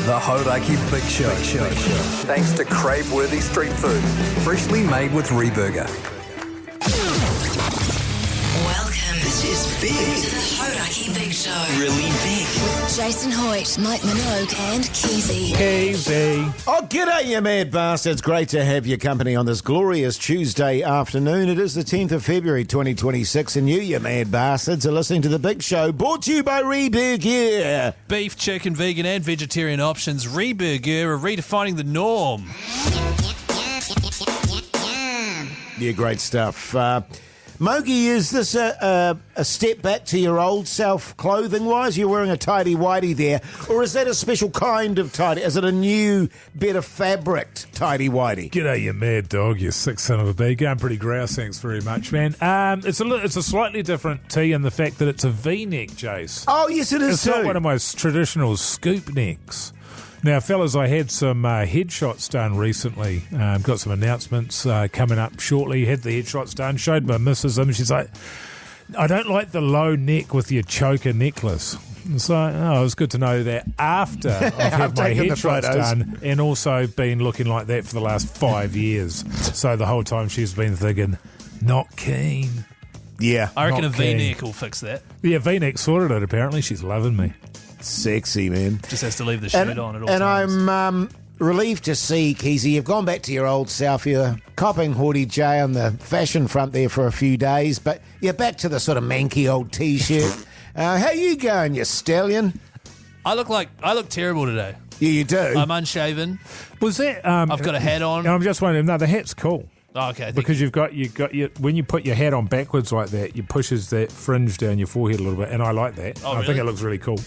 The Hauraki Big Show. Thanks to crave-worthy street food, freshly made with Reburger. Welcome. This is big. To the Hauraki Big Show. Really big. With Jason Hoyte, Mike Minogue and Keyzie. Keyzie. Oh, g'day, you mad bastards. Great to have your company on this glorious Tuesday afternoon. It is the 10th of February 2026, and you mad bastards, are listening to The Big Show, brought to you by Reburger. Beef, chicken, vegan and vegetarian options. Reburger are redefining the norm. Yeah, great stuff. Mogi, is this a step back to your old self clothing-wise? You're wearing a tidy-whitey there. Or is that a special kind of tidy? Is it a new, better fabric tidy-whitey? G'day, you mad dog, you sick son of a bee. Going pretty grouse, thanks very much, man. It's a slightly different tee in the fact that it's a V-neck, Jace. Oh, yes, it is It's too. not one of my traditional scoop necks. Now, fellas, I had some headshots done recently. Got some announcements coming up shortly. Had the headshots done, showed my missus them. She's like, I don't like the low neck with your choker necklace. So, it was good to know that after I've had my taken the headshots photos. done and also been looking like that for the last 5 years. So the whole time she's been thinking, not keen. Yeah. I reckon Not a keen. V-neck will fix that. Yeah, V-neck sorted it, apparently. She's loving me. Sexy, man. Just has to leave the shirt on at all and times. I'm relieved to see, Keyzie, you've gone back to your old self. You're copping Haughty J on the fashion front there for a few days, but you're back to the sort of manky old T-shirt. How you going, you stallion? I look terrible today. Yeah, you do. I'm unshaven. Was that... I've got a hat on. I'm just wondering, no, the hat's cool. Oh, okay. Because you've got your when you put your hat on backwards like that, it pushes that fringe down your forehead a little bit, and I like that. Oh, I think really? it looks really cool.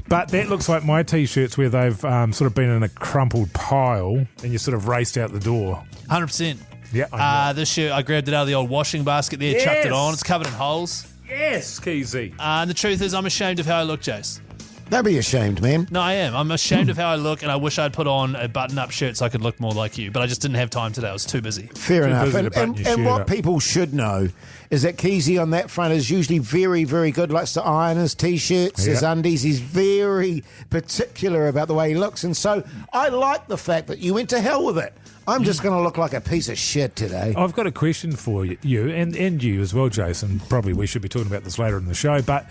But that looks like my T-shirts where they've sort of been in a crumpled pile, and you sort of raced out the door. 100%. Yeah, I know. This shirt, I grabbed it out of the old washing basket there, chucked it Yes. on. It's covered in holes. Yes, Keyzie. And the truth is, I'm ashamed of how I look, Jase. Don't be ashamed, man. No, I am. I'm ashamed of how I look, and I wish I'd put on a button-up shirt so I could look more like you. But I just didn't have time today. I was too busy. Fair Too enough. busy to And, button and, your and shirt what up. people should know is that Keyzie on that front is usually very, very good. Likes to iron his T-shirts, his Yeah. undies. He's very particular about the way he looks. And so I like the fact that you went to hell with it. I'm just going to look like a piece of shit today. I've got a question for you and you as well, Jason. Probably we should be talking about this later in the show. But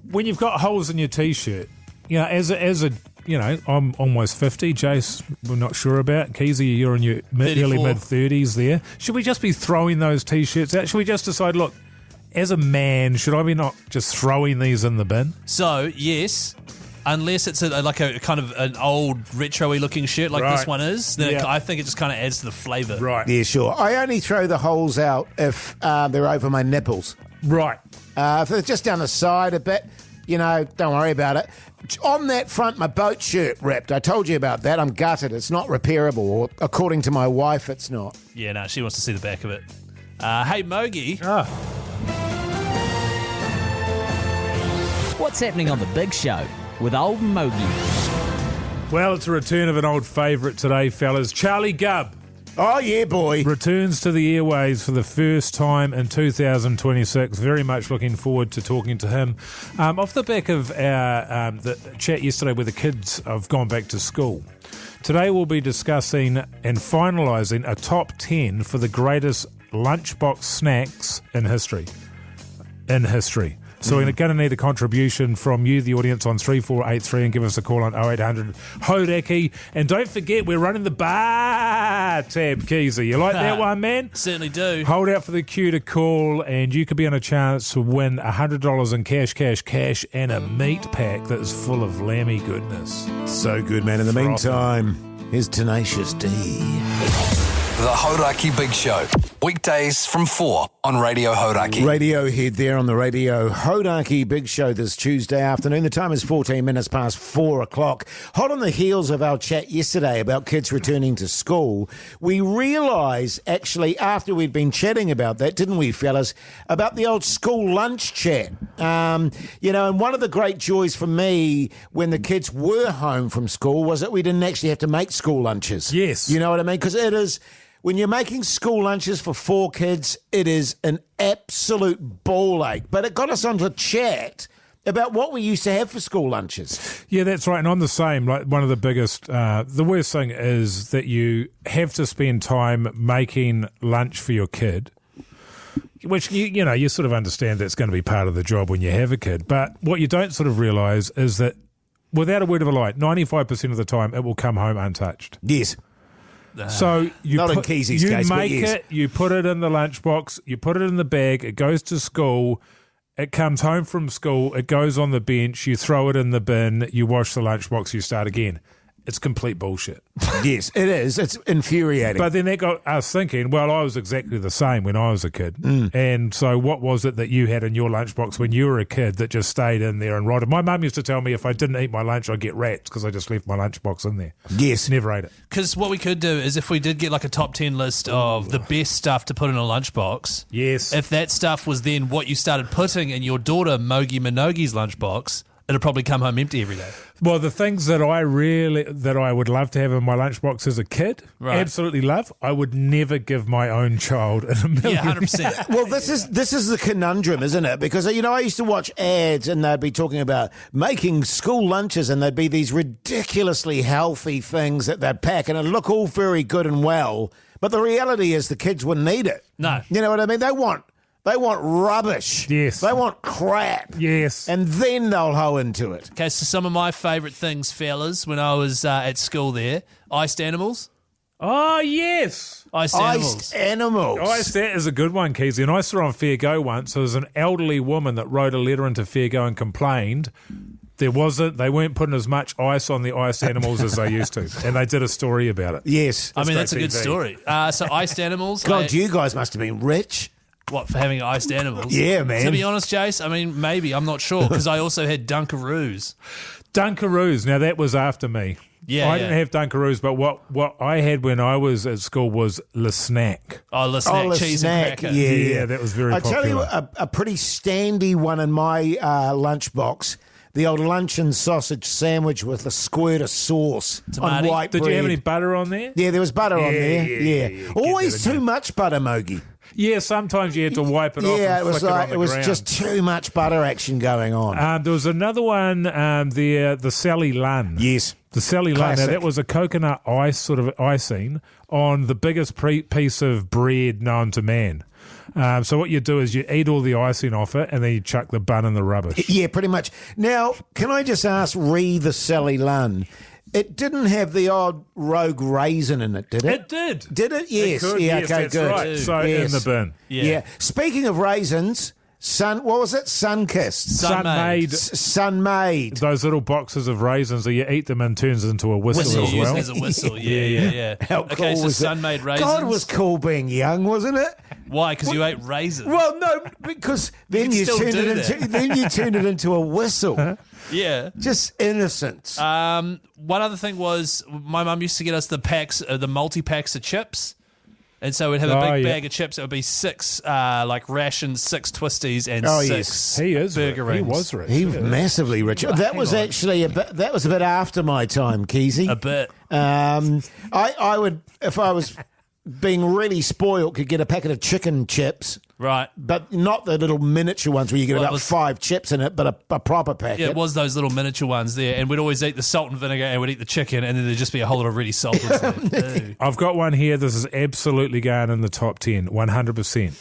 when you've got holes in your T-shirt, you know, as a you know, I'm almost 50. Jace, we're not sure about. Keyzie, you're in your early 34. mid-30s there. Should we just be throwing those T-shirts out? Should we just decide, look, as a man, should I be not just throwing these in the bin? So, yes, unless it's like a kind of an old retro-y looking shirt like this Right. one is, then Yeah. I think it just kind of adds to the flavour. Right. Yeah, sure. I only throw the holes out if they're over my nipples. Right. If they're just down the side a bit, you know, don't worry about it. On that front, my boat shirt ripped. I told you about that. I'm gutted. It's not repairable, or according to my wife, it's not. Yeah, no, she wants to see the back of it. Hey, Mogi. What's happening on The Big Show with old Mogi? Well, it's a return of an old favourite today, fellas. Charlie GUBB Oh, yeah, boy. returns to the airways for the first time in 2026. Very much looking forward to talking to him. Off the back of our the chat yesterday where the kids have gone back to school, today we'll be discussing and finalising a top 10 for the greatest lunchbox snacks in history. So we're going to need a contribution from you, the audience, on 3483, and give us a call on 0800 Hauraki. And don't forget, we're running the BAAAR Tab, Keyzie. You like that one, man? Certainly do. Hold out for the queue to call, and you could be on a chance to win $100 in cash, and a meat pack that is full of lammy goodness. So good, man. In the Frothy. meantime, here's Tenacious D. The Hauraki Big Show. Weekdays from 4 on Radio Hauraki. Radiohead there on the Radio Hauraki Big Show this Tuesday afternoon. The time is 14 minutes past 4 o'clock. Hot on the heels of our chat yesterday about kids returning to school, we realised actually after we'd been chatting about that, didn't we, fellas, about the old school lunch chat. You know, and one of the great joys for me when the kids were home from school was that we didn't actually have to make school lunches. Yes. You know what I mean? Because it is... When you're making school lunches for 4 kids, it is an absolute ball ache. But it got us onto chat about what we used to have for school lunches. Yeah, that's right. And I'm the same. Like one of the biggest, the worst thing is that you have to spend time making lunch for your kid, which, you sort of understand that's going to be part of the job when you have a kid. But what you don't sort of realise is that without a word of a lie, 95% of the time it will come home untouched. Yes. So you Not in Keyzie's you case, but make yes. it, you put it in the lunchbox, you put it in the bag, it goes to school, it comes home from school, it goes on the bench, you throw it in the bin, you wash the lunchbox, you start again. It's complete bullshit. Yes, it is. It's infuriating. But then that got us thinking, well, I was exactly the same when I was a kid. And so what was it that you had in your lunchbox when you were a kid that just stayed in there and rotted? My mum used to tell me if I didn't eat my lunch, I'd get rats because I just left my lunchbox in there. Yes. Never ate it. Because what we could do is if we did get like a top 10 list of the best stuff to put in a lunchbox, Yes. if that stuff was then what you started putting in your daughter Mogi Minogue's lunchbox, it'll probably come home empty every day. Well, the things that I would love to have in my lunchbox as a kid, absolutely love. I would never give my own child in a million. Yeah, 100%. Well, this is the conundrum, isn't it? Because, I used to watch ads and they'd be talking about making school lunches and there'd be these ridiculously healthy things that they'd pack and it'd look all very good and well. But the reality is the kids wouldn't eat it. No. You know what I mean? They want rubbish. Yes. They want crap. Yes. And then they'll hoe into it. Okay, so some of my favourite things, fellas, when I was at school there, iced animals. Oh, yes. Iced animals. Iced animals. That is a good one, Keyzie. And I saw on Fair Go once, there was an elderly woman that wrote a letter into Fair Go and complained they weren't putting as much ice on the iced animals as they used to. And they did a story about it. Yes. I mean, that's a great good TV. story. So iced animals. God, you guys must have been rich. What, for having iced animals? Yeah, man. To be honest, Jase, I mean, maybe. I'm not sure, because I also had Dunkaroos. Dunkaroos. Now, that was after me. Yeah, I didn't have Dunkaroos, but what I had when I was at school was Le Snack. Oh, Le Snack, Le cheese Snack, and cracker. Yeah, that was very I popular. tell you, a pretty standy one in my lunchbox. The old luncheon sausage sandwich with a squirt of sauce on Tamati. white Did bread. you have any butter on there? Yeah, there was butter on there. yeah, Yeah. get Always that in too much butter, Mogi. Yeah, sometimes you had to wipe it off Yeah, and it was flick like it on the it was ground. just too much butter action going on. There was another one, the Sally Lunn. Yes. The Sally Lunn. Now, Classic. that was a coconut ice, sort of icing, on the biggest piece of bread known to man. So what you do is you eat all the icing off it and then you chuck the bun in the rubbish. Yeah, pretty much. Now, can I just ask the Sally Lunn? It didn't have the odd rogue raisin in it, did it? It did. Did it? Yes. It could, yeah, yes, okay, that's good. right. So Yes. in the bin. Yeah. Speaking of raisins, what was it? Sun-kissed. Sun-made. Sun-made. Those little boxes of raisins that you eat them and turns into a whistle Whistle, as use well. it as a whistle. Yeah. How Okay, cool so was it? sun-made raisins. God, it was cool being young, wasn't it? Why? Because you ate raisins. Well, no, because then You you can still turned do it into that. then you turned it into a whistle. Yeah. Just innocence. One other thing was my mum used to get us the multi-packs of chips. And so we'd have a big bag of chips. It would be 6 rations, 6 twisties, and Oh, 6 yes. He is burger rich. He rings. was rich. He was massively rich. That was on. actually that was a bit after my time, Keyzie. A bit. I would, if I was being really spoiled, could get a packet of chicken chips, Right. but not the little miniature ones where you get Well, it about was- 5 chips in it, but a proper packet. Yeah, it was those little miniature ones there. And we'd always eat the salt and vinegar and we'd eat the chicken and then there'd just be a whole lot of really salted stuff. Ew. I've got one here. This is absolutely going in the top 10, 100%.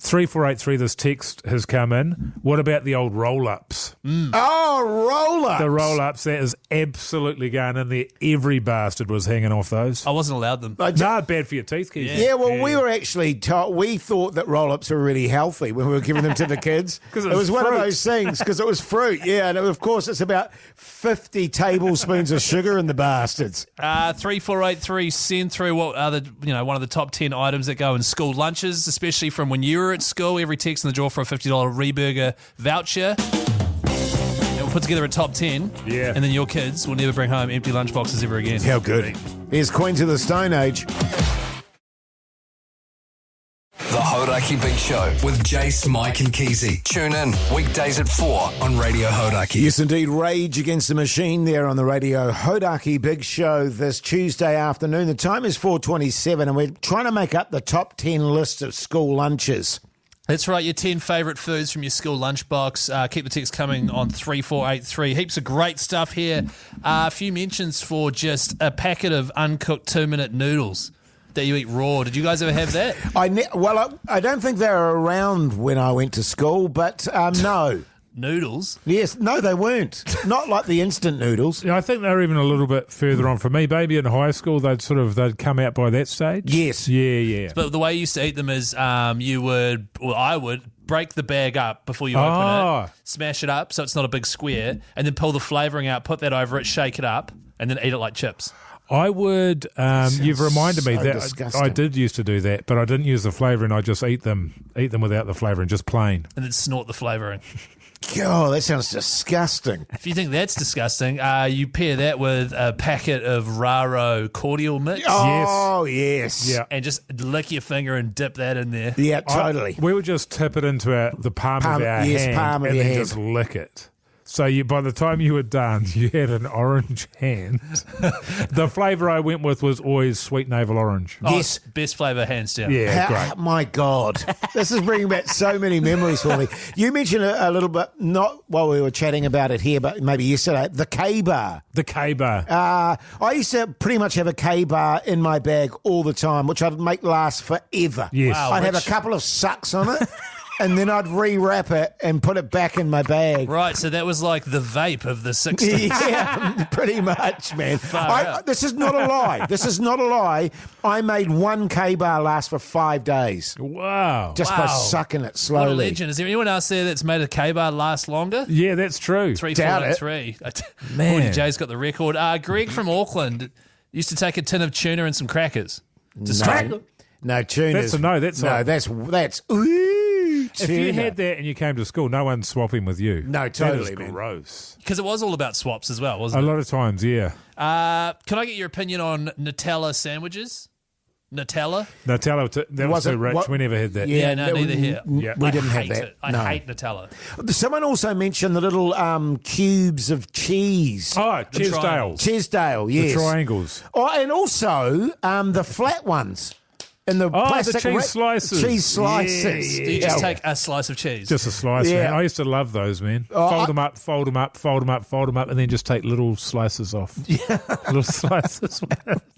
3483, this text has come in. What about the old roll-ups? Oh, roll-ups. The roll-ups, that is absolutely going in there. Every bastard was hanging off those. I wasn't allowed them. No, bad for your teeth, Keith. Yeah, well, we were actually taught, we thought that roll-ups were really healthy when we were giving them to the kids. 'Cause it it was was one of fruit. those things, because it was fruit, yeah, and of course it's about 50 tablespoons of sugar in the bastards. 3483, send through what are one of the top 10 items that go in school lunches, especially from when you were at school. Every text in the draw for a $50 Reburger voucher. And we'll put together a top 10. Yeah. And then your kids will never bring home empty lunchboxes ever again. How good. Here's Queens of the Stone Age. The Hauraki Big Show with Jase, Mike and Keyzie. Tune in weekdays at 4 on Radio Hauraki. Yes, indeed. Rage Against the Machine there on the Radio Hauraki Big Show this Tuesday afternoon. The time is 4:27 and we're trying to make up the top 10 list of school lunches. That's right, your 10 favourite foods from your school lunchbox. Keep the text coming on 3483. Heaps of great stuff here. A few mentions for just a packet of uncooked 2-minute noodles that you eat raw. Did you guys ever have that? I don't think they were around when I went to school, but no. Noodles? Yes, no, they weren't. Not like the instant noodles. Yeah, I think they were even a little bit further on for me. Maybe in high school they'd come out by that stage. Yes. Yeah. But the way you used to eat them is I would break the bag up before you open it, smash it up so it's not a big square, and then pull the flavouring out, put that over it, shake it up, and then eat it like chips. I would. You've reminded me so that disgusting. I did used to do that, but I didn't use the flavouring. I just eat them without the flavouring, just plain. And then snort the flavouring. God, that sounds disgusting. If you think that's disgusting, you pair that with a packet of Raro cordial mix. Oh, yes. Yeah. And just lick your finger and dip that in there. Yeah, totally. We would just tip it into the palm of our hand, palm of and your then hand. just lick it. So by the time you were done, you had an orange hand. The flavour I went with was always sweet navel orange. Yes. Best flavour, hands down. Yeah, great. My God. This is bringing back so many memories for me. You mentioned a little bit, not while we were chatting about it here, but maybe yesterday, the K-bar. The K-bar. I used to pretty much have a K-bar in my bag all the time, which I'd make last forever. Yes. Wow. I'd have a couple of sucks on it, and then I'd rewrap it and put it back in my bag. Right, so that was like the vape of the 60s. Yeah, pretty much, man. out. This is not a lie. This is not a lie. I made one K-bar last for 5 days Wow. just by sucking it What a slowly. legend. Is there anyone else there that's made a K-bar last longer? Yeah, that's true. 3, Doubt 4, it. 3. Man. Oh, Jay's got the record. Greg from Auckland used to take a tin of tuna and some crackers. Just No, tuna. That's a no, that's no. a- That's If you tuna. had that and you came to school, no one's swapping with you. No, totally, That is man. gross. Because it was all about swaps as well, A wasn't lot of times, yeah. it? Can I get your opinion on Nutella sandwiches? Nutella? Nutella, that was Was it- too rich. what- We never had that. Yeah, no, that neither we- here. Yeah. We I didn't have hate that. it. I No. hate Nutella. Someone also mentioned the little cubes of cheese. Oh, Cheesdale. triangles. Cheesdale, yes. The triangles. Oh, and also the flat ones. And the Oh, the plastic cheese slices. Cheese slices. Yeah, Do you just take a slice of cheese? Just a slice, Yeah. man. I used to love those, man. Oh, Fold them up, fold them up, fold them up, fold them up, and then just take little slices off. Little slices.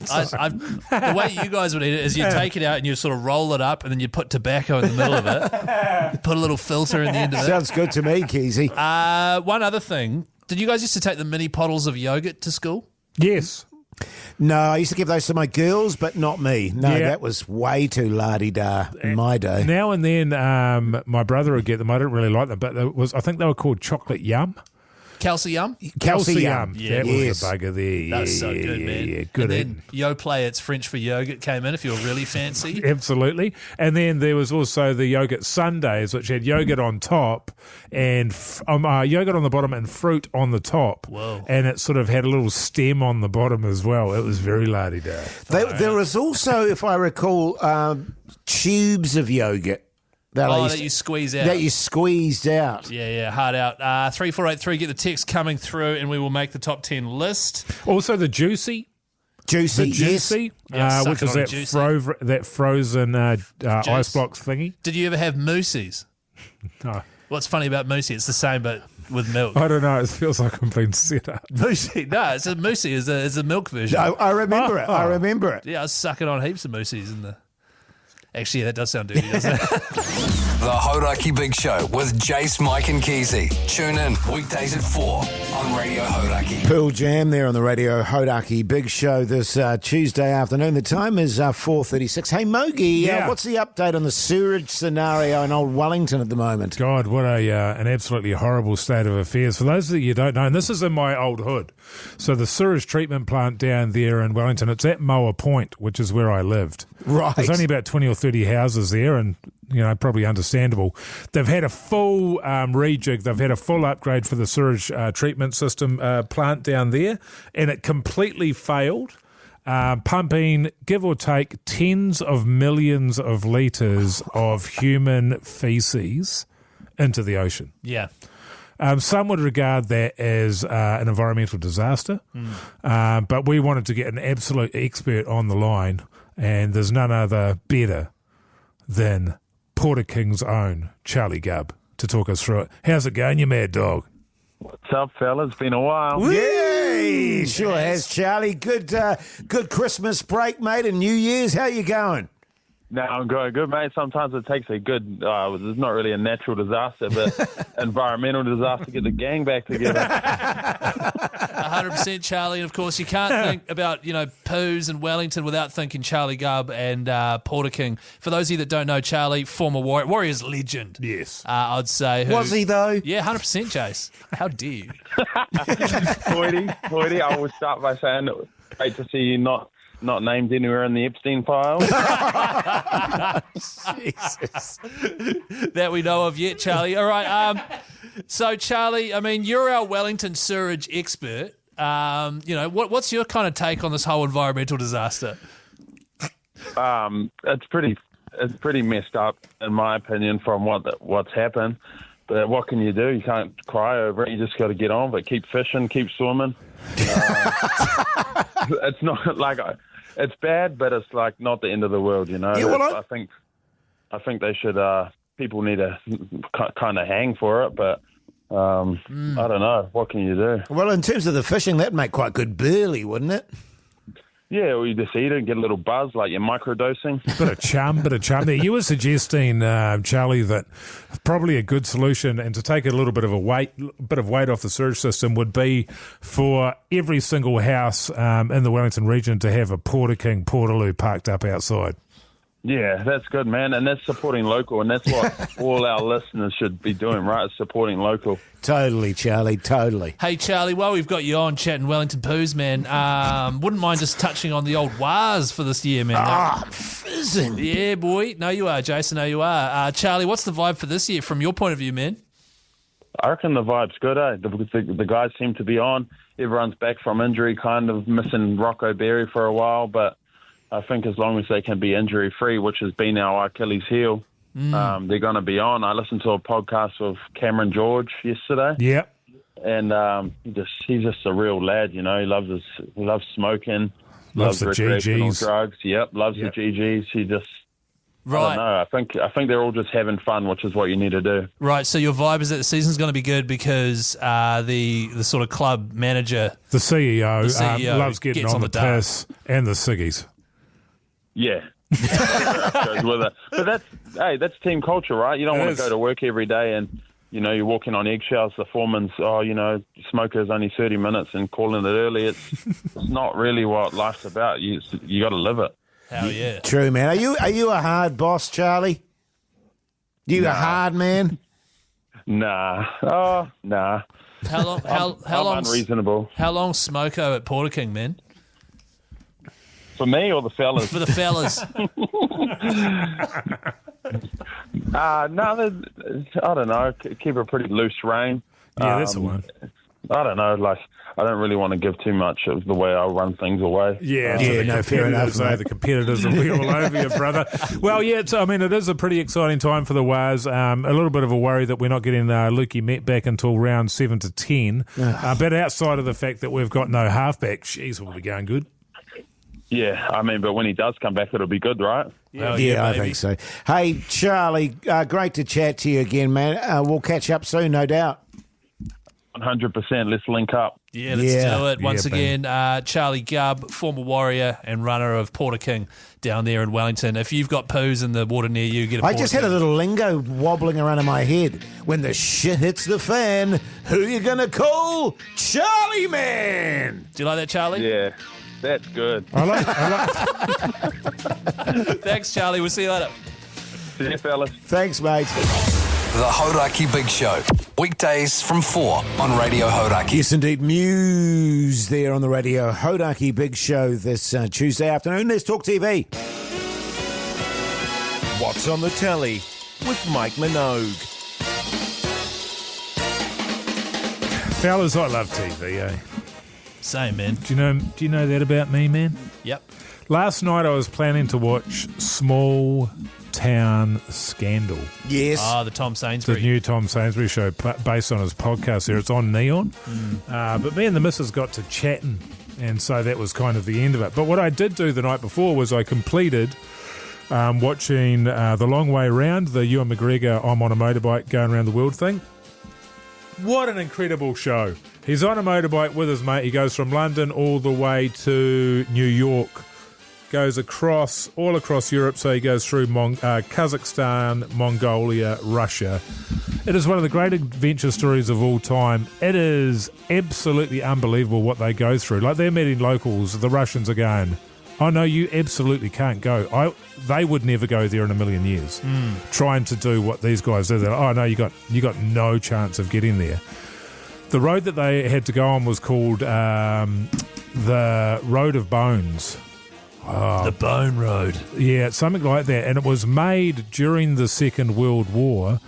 The way you guys would eat it is you take it out and you sort of roll it up and then you put tobacco in the middle of it. You put a little filter in the end of it. Sounds good to me, Keyzie. One other thing. Did you guys used to take the mini bottles of yogurt to school? Yes. No, I used to give those to my girls, but not me. No, Yeah. that was way too la-di-da in my day. Now and then, my brother would get them. I didn't really like them, but I think they were called chocolate yum. Calcium? Calcium. That Yes. was the bugger there. That was so good, man. Yeah, good. And then Yo Play, it's French for yogurt, came in if you were really fancy. Absolutely. And then there was also the yogurt sundaes, which had yogurt on top and yogurt on the bottom and fruit on the top. Whoa. And it sort of had a little stem on the bottom as well. It was very la-di-da. There was also, if I recall, tubes of yogurt. That you squeeze out. That you squeezed out. Yeah, hard out. 3483, get the text coming through and we will make the top 10 list. Also the juicy. Juicy, The juicy, Yeah, suck which it is on a that, Juicy. that frozen ice blocks thingy. Did you ever have moosies? No. What's funny about moosie? It's the same but with milk. I don't know. It feels like I'm being set up. Moosie? No, it's a moosie. It's a milk version. I remember it. I remember it. Yeah, I was sucking on heaps of moosies in the... Actually, that does sound dirty, doesn't it? The Hauraki Big Show with Jase, Mike and Keyzie. Tune in weekdays at 4 on Radio Hauraki. Pearl Jam there on the Radio Hauraki Big Show this Tuesday afternoon. The time is 4:36. Hey, Mogi, Yeah. what's the update on the sewerage scenario in Old Wellington at the moment? God, what an absolutely horrible state of affairs. For those of you who don't know, and this is in my old hood, so the sewage treatment plant down there in Wellington, it's at Moa Point, which is where I lived. Right. There's only about 20 or 30 houses there, and probably understandable. They've had a full rejig. They've had a full upgrade for the sewage treatment system plant down there, and it completely failed. Pumping, give or take, tens of millions of litres of human feces into the ocean. Yeah. Some would regard that as an environmental disaster, but we wanted to get an absolute expert on the line, and there's none other better than Porter King's own Charlie GUBB to talk us through it. How's it going, you mad dog? What's up, fella? It's been a while. Yay! Sure has, Charlie. Good Christmas break, mate, and New Year's. How you going? No, I'm going good, mate. Sometimes it takes a good, it's not really a natural disaster, but environmental disaster to get the gang back together. 100%, Charlie. And, of course, you can't think about, poos and Wellington without thinking Charlie GUBB and Porter King. For those of you that don't know, Charlie, former Warriors legend. Yes. I'd say. Was he, though? Yeah, 100%, Jase. How dare you? Hoyte, I will start by saying it was great to see you not named anywhere in the Epstein file. Jesus. That we know of yet, Charlie. All right. So, Charlie, I mean, you're our Wellington sewerage expert. What's your kind of take on this whole environmental disaster? It's pretty messed up, in my opinion, from what's happened. But what can you do? You can't cry over it. You just got to get on. But keep fishing, keep swimming. It's not like it's bad, but it's like not the end of the world, Yeah, well, I think they should. People need to kind of hang for it, but I don't know. What can you do? Well, in terms of the fishing, that'd make quite good burley, wouldn't it? Yeah, or you just eat it and get a little buzz, like you're microdosing. Bit of chum there. You were suggesting, Charlie, that probably a good solution, and to take a little bit of weight off the sewage system, would be for every single house in the Wellington region to have a Porter King Portaloo parked up outside. Yeah, that's good, man, and that's supporting local, and that's what all our listeners should be doing, right? Is supporting local. Totally, Charlie, totally. Hey, Charlie, while we've got you on chatting Wellington poos, man, wouldn't mind just touching on the old WAARs for this year, man. Fizzing. Yeah, boy. No, you are, Jason. No, you are. Charlie, what's the vibe for this year from your point of view, man? I reckon the vibe's good, eh? The guys seem to be on. Everyone's back from injury, kind of missing Rocco Berry for a while, but I think as long as they can be injury-free, which has been our Achilles heel, they're going to be on. I listened to a podcast with Cameron George yesterday. Yep. And he's just a real lad, He loves smoking, loves the recreational GGs. drugs. Yep, loves the GGs. He just, Right. I don't know. I think they're all just having fun, which is what you need to do. Right, so your vibe is that the season's going to be good because the sort of club manager, The CEO, loves getting gets on on the the piss and the ciggies. Yeah. Goes with it. But that's team culture, right? You don't want to go to work every day and, you're walking on eggshells. The foreman's, smoker's only 30 minutes and calling it early. It's not really what life's about. You got to live it. hell yeah. True, man. Are you a hard boss, Charlie? You a hard man? Nah. Oh, nah. How long? How I'm long? unreasonable. How long smoko at Porter King, man? For me or the fellas? For the fellas. No, I don't know. Keep a pretty loose rein. Yeah, that's the one. I don't know. Like, I don't really want to give too much of the way I run things away. Yeah, fair enough, mate. The competitors will be all over you, brother. Well, yeah, it is a pretty exciting time for the WAARs. A little bit of a worry that we're not getting Lukey Met back until round 7 to 10. But outside of the fact that we've got no halfback, geez, we'll be going good. Yeah, but when he does come back, it'll be good, right? Yeah, I think so. Hey, Charlie, great to chat to you again, man. We'll catch up soon, no doubt. 100%. Let's link up. Yeah, let's do it. Once again, Charlie GUBB, former Warrior and runner of Porter King down there in Wellington. If you've got poos in the water near you, get a I just had a little lingo wobbling around in my head. When the shit hits the fan, who you going to call? Charlie, man! Do you like that, Charlie? Yeah, that's good. I like Thanks, Charlie. We'll see you later. See you, fellas. Thanks, mate. The Hauraki Big Show. Weekdays from 4 on Radio Hauraki. Yes, indeed. Muse there on the Radio Hauraki Big Show this Tuesday afternoon. Let's talk TV. What's on the telly with Mike Minogue. Fellas, I love TV, eh? Same, man. Do you know that about me, man? Yep. Last night I was planning to watch Small Town Scandal. Yes. The Tom The Sainsbury. new Tom Sainsbury show based on his podcast there. It's on Neon. But me and the missus got to chatting, and so that was kind of the end of it. But what I did do the night before was I completed watching The Long Way Round, the Ewan McGregor I'm on a motorbike going around the world thing. What an incredible show. He's on a motorbike with his mate. He goes from London all the way to New York, goes all across Europe. So he goes through Kazakhstan, Mongolia, Russia. It is one of the great adventure stories of all time. It is absolutely unbelievable what they go through. Like, they're meeting locals. The Russians are going, oh no, you absolutely can't go. They would never go there in a million years. Trying to do what these guys do. They're like, oh no, you got no chance of getting there. The road that they had to go on was called the Road of Bones. The Bone Road. Yeah, something like that. And it was made during the Second World War.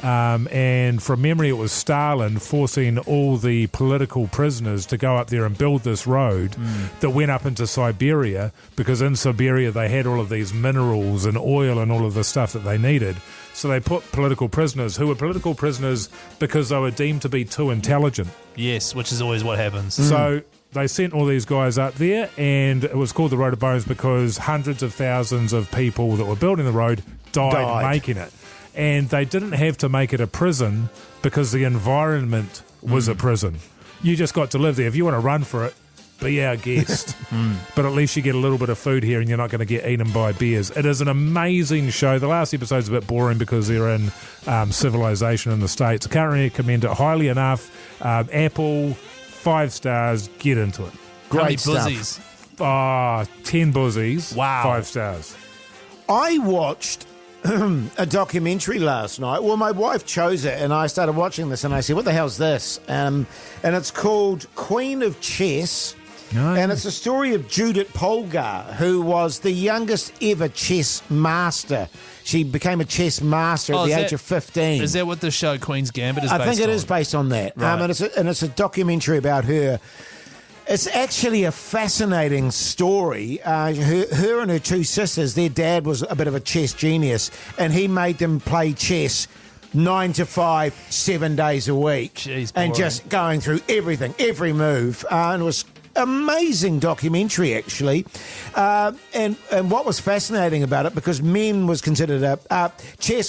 And from memory, it was Stalin forcing all the political prisoners to go up there and build this road that went up into Siberia, because in Siberia they had all of these minerals and oil and all of the stuff that they needed. So they put political prisoners, who were political prisoners because they were deemed to be too intelligent. Yes, which is always what happens. So they sent all these guys up there, and it was called the Road of Bones because hundreds of thousands of people that were building the road died making it. And they didn't have to make it a prison because the environment was a prison. You just got to live there. If you want to run for it, be our guest. But at least you get a little bit of food here and you're not going to get eaten by bears. It is an amazing show. The last episode's a bit boring because they're in civilization in the States. I can't recommend it highly enough. Apple, 5 stars, get into it. Great How many stuff. buzzies? 10 buzzies, Wow. 5 stars. I watched a documentary last night. Well, my wife chose it, and I started watching this, and I said, what the hell's this? And it's called Queen of Chess. No. And it's a story of Judith Polgar, who was the youngest ever chess master. She became a chess master at the age of 15. Is that what the show Queen's Gambit is based on? I think it is based on that. Right. And it's a documentary about her. It's actually a fascinating story. Her and her 2 sisters, their dad was a bit of a chess genius, and he made them play chess 9 to 5, 7 days a week. Jeez, and boring. just going through everything, every move. And it was amazing documentary, actually. And what was fascinating about it, because chess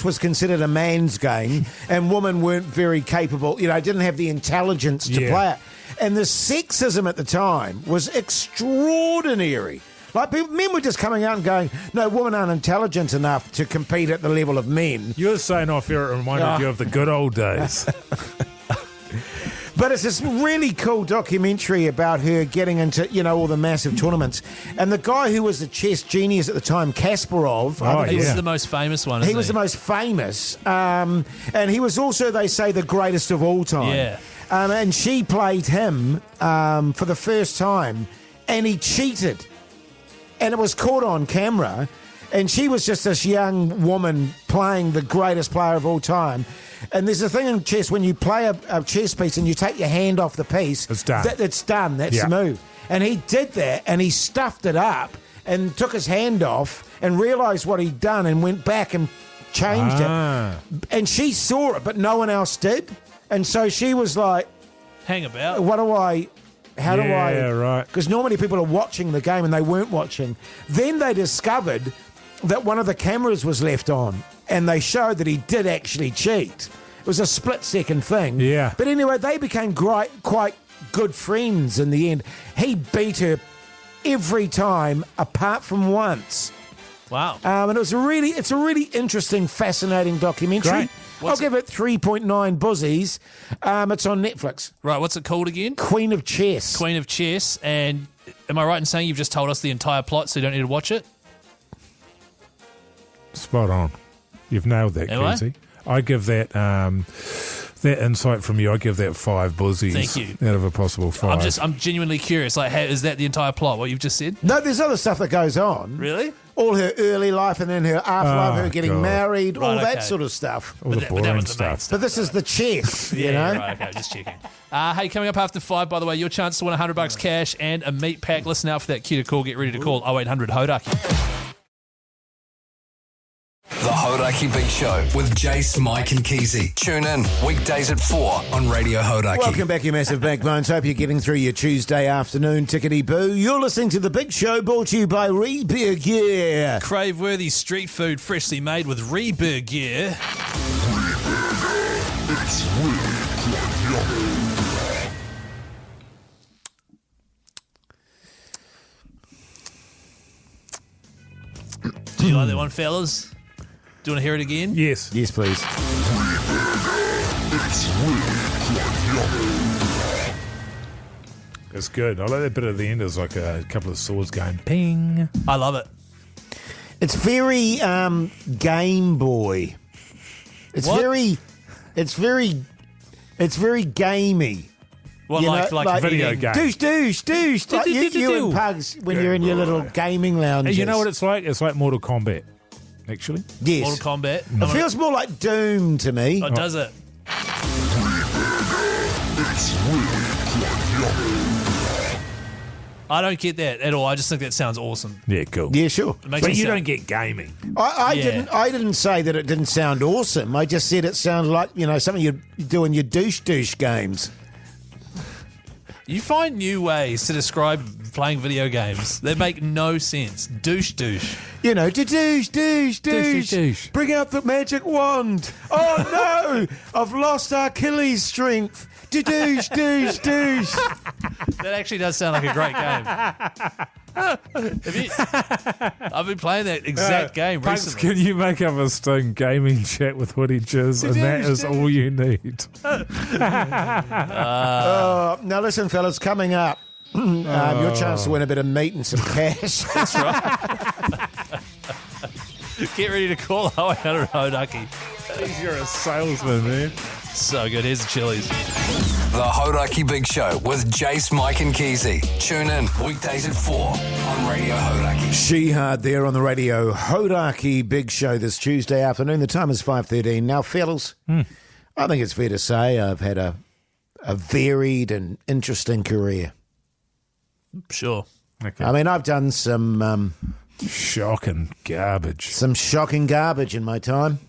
was considered a man's game, and women weren't very capable, didn't have the intelligence to play it. And the sexism at the time was extraordinary. Like, men were just coming out and going, no, women aren't intelligent enough to compete at the level of men. You're saying off here it reminded you of the good old days. But it's this really cool documentary about her getting into, all the massive tournaments. And the guy who was the chess genius at the time, Kasparov, He was the most famous one, he was the most famous. And he was also, they say, the greatest of all time. Yeah. And she played him for the first time, and he cheated. And it was caught on camera. And she was just this young woman playing the greatest player of all time. And there's a thing in chess, when you play a chess piece and you take your hand off the piece, it's done. It's done. That's the move. And he did that, and he stuffed it up and took his hand off and realised what he'd done and went back and changed it. And she saw it, but no one else did. And so she was like, hang about. How do I... Yeah, right. Because normally people are watching the game and they weren't watching. Then they discovered that one of the cameras was left on, and they showed that he did actually cheat. It was a split-second thing. Yeah. But anyway, they became quite good friends in the end. He beat her every time apart from once. Wow. And it's a really interesting, fascinating documentary. Great. I'll give it 3.9 buzzies. It's on Netflix. Right, what's it called again? Queen of Chess. Queen of Chess. And am I right in saying you've just told us the entire plot, so you don't need to watch it? Spot on. You've nailed that, Am I? Keyzie. I give that that insight from you. I give that 5 buzzies. Thank you. Out of a possible 5. I'm genuinely curious. Like, is that the entire plot? What you've just said? No, there's other stuff that goes on. Really? All her early life and then her afterlife, Oh, her getting God. married, all Right, that okay. sort of stuff. All the that boring was the main stuff. But this is the chess, you Yeah, know? right, okay, just checking. Hey, coming up after 5, by the way, your chance to win $100 cash and a meat pack. Listen out for that cue to call. Get ready to call 0800 Hauraki. The Hauraki Hauraki Big Show with Jase, Mike and Keyzie. Tune in weekdays at 4 on Radio Hauraki. Welcome back, you massive backbones. Hope you're getting through your Tuesday afternoon, tickety-boo. You're listening to The Big Show, brought to you by Rebeer Gear. Crave-worthy street food freshly made with Rebeer Gear. Do you like that one, fellas? Do you want to hear it again? Yes. Yes, please. It's good. I like that bit at the end. It's like a couple of swords going ping. I love it. It's very Game Boy. It's What? It's very gamey. Well, You like know, a video game. Douche. Like you and Pugs when you're in your little gaming lounge. Hey, you know what it's like? It's like Mortal Kombat, actually. Yes. Mortal Kombat. It feels more like Doom to me. Oh, does it? I don't get that at all. I just think that sounds awesome. Yeah, cool. Yeah, sure. It makes But me you sound- don't get gaming. Yeah. I didn't say that it didn't sound awesome. I just said it sounded like, something you do in your douche games. You find new ways to describe playing video games that make no sense. Douche. You know, to douche. douche. Bring out the magic wand. Oh no, I've lost Achilles' strength. To douche. That actually does sound like a great game. I've been playing that exact game Punks, recently. can you make up a Stone gaming chat with Woody Jizz? And that is all you need. Now listen, fellas, coming up, your chance to win a bit of meat and some cash. That's right. Get ready to call 0800 Hauraki. Jeez, you're a salesman, man. So good. Here's the chilies. The Hauraki Big Show with Jase, Mike and Keyzie. Tune in weekdays at 4 on Radio Hauraki. She-Hard there on the Radio Hauraki Big Show this Tuesday afternoon. The time is 5:13. Now, fellas, I think it's fair to say I've had a varied and interesting career. Sure. Okay. I mean, I've done some Shocking garbage. shocking garbage in my time.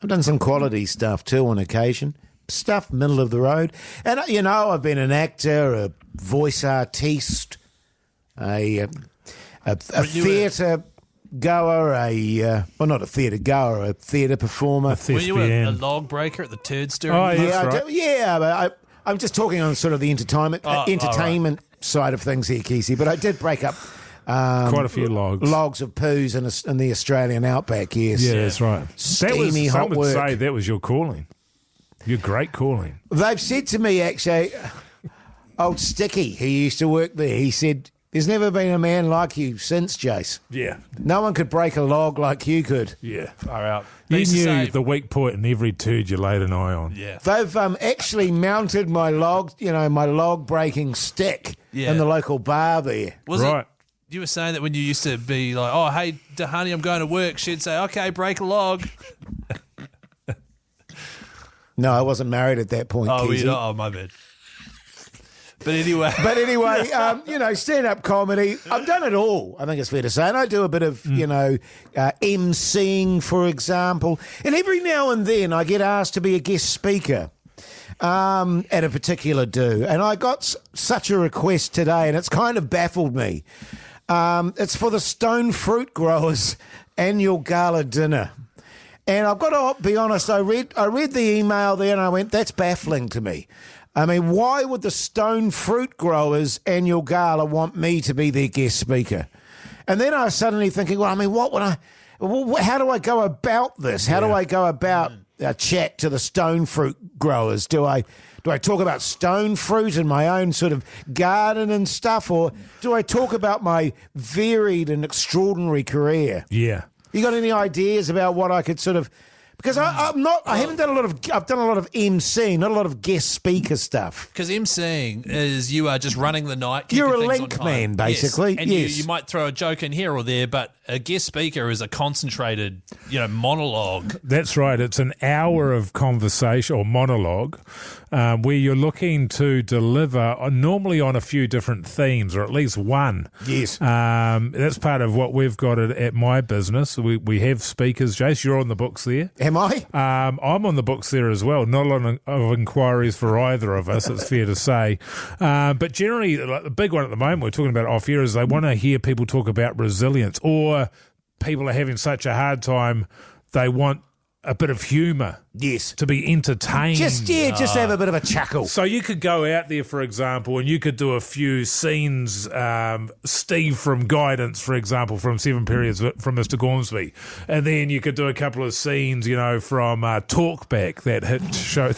I've done some quality stuff too on occasion. Stuff middle of the road. And, I've been an actor, a voice artiste, a theatre goer, not a theatre goer, a theatre performer. Were you a Thespian. log breaker at the turd stirring? Oh, yeah. Yeah, That's right. but I'm just talking on sort of the entertainment side of things here, Keyzie. But I did break up Quite a few logs. Logs of poos in the Australian outback, yes. Yeah, that's right. Steamy some hot would work. say that was your calling. Your great calling. They've said to me, actually, old Sticky, who used to work there, he said, there's never been a man like you since, Jase. Yeah. No one could break a log like you could. Yeah. Far out. You They used to knew say- the weak point in every turd you laid an eye on. Yeah. They've actually mounted my log breaking stick Yeah. in the local bar there. Was Right. it? You were saying that when you used to be like, oh, hey, honey, I'm going to work. She'd say, okay, break a log. No, I wasn't married at that point, Oh, Keyzie. oh, my bad. But anyway. But anyway, stand-up comedy, I've done it all, I think it's fair to say. And I do a bit of, emceeing, for example. And every now and then I get asked to be a guest speaker at a particular do. And I got such a request today, and it's kind of baffled me. It's for the Stone Fruit Growers annual gala dinner. And I've got to be honest, I read the email there and I went, that's baffling to me. I mean, why would the Stone Fruit Growers annual gala want me to be their guest speaker? And then I was suddenly thinking, well, I mean, how do I go about this? How do I go about a chat to the stone fruit growers? Do I talk about stone fruit and my own sort of garden and stuff, or do I talk about my varied and extraordinary career? Yeah. You got any ideas about what I could sort of? Because I've done a lot of emceeing, not a lot of guest speaker stuff. Because emceeing is you are just running the night. You're keeping a things link on time. man, basically. Yes. And Yes. you might throw a joke in here or there, but a guest speaker is a concentrated, monologue. That's right. It's an hour of conversation or monologue where you're looking to deliver normally on a few different themes, or at least one. Yes. That's part of what we've got at my business. We have speakers. Jace, you're on the books there. Am I? I'm on the books there as well. Not a lot of inquiries for either of us, it's fair to say. But generally, like the big one at the moment we're talking about off air is they want to hear people talk about resilience, or people are having such a hard time, they want a bit of humour. Yes. To be entertained. Just have a bit of a chuckle. So you could go out there, for example, and you could do a few scenes, Steve from Guidance, for example, from 7 Periods from Mr. Gormsby. And then you could do a couple of scenes, from Talkback, that hit show